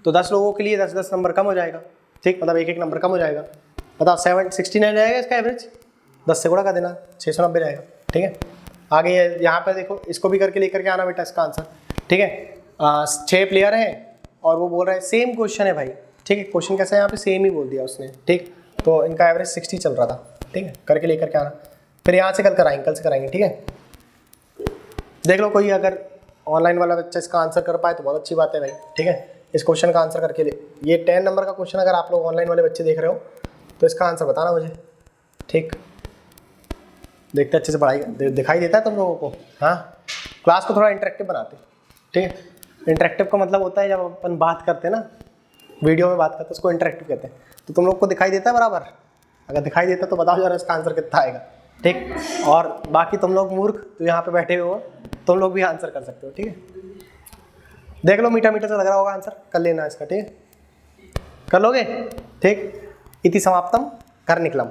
तो 10 लोगों के लिए 10 नंबर कम हो जाएगा, ठीक, मतलब 1 नंबर कम हो जाएगा। बताओ 69 रहेगा इसका एवरेज, 10 से गुणा कर देना, 690 रहेगा, ठीक है। आगे यहाँ पर देखो, इसको भी करके लेकर के आना बेटा इसका आंसर, ठीक है। 6 प्लेयर हैं और वो बोल रहे हैं सेम क्वेश्चन है भाई, ठीक है। क्वेश्चन कैसा है यहाँ पे, सेम ही बोल दिया उसने, ठीक। तो इनका एवरेज 60 चल रहा था, ठीक है, करके लेकर के आना। फिर यहाँ से कल से कराएंगे, ठीक है। देख लो कोई अगर ऑनलाइन वाला बच्चा इसका आंसर कर पाए तो बहुत अच्छी बात है भाई, ठीक है। इस क्वेश्चन का आंसर करके ये 10 नंबर का क्वेश्चन अगर आप लोग ऑनलाइन वाले बच्चे देख रहे हो तो इसका आंसर बताना मुझे, ठीक। देखते अच्छे से पढ़ाई दिखाई देता है तुम लोगों को, हाँ। क्लास को थोड़ा इंटरेक्टिव बनाते, ठीक है। इंटरेक्टिव का मतलब होता है जब अपन बात करते हैं ना, वीडियो में बात करते हैं, उसको इंटरेक्टिव कहते हैं। तो तुम लोग को दिखाई देता है बराबर, अगर दिखाई देता तो बताओ जरा इसका आंसर कितना आएगा, ठीक। और बाकी तुम लोग मूर्ख तो यहाँ पे बैठे हुए हो, तुम लोग भी आंसर कर सकते हो, ठीक है। देख लो मीठा मीठा सा लग रहा होगा आंसर, कर लेना इसका, ठीक है, कर लोगे, ठीक। इति समाप्तम, कर निकलम।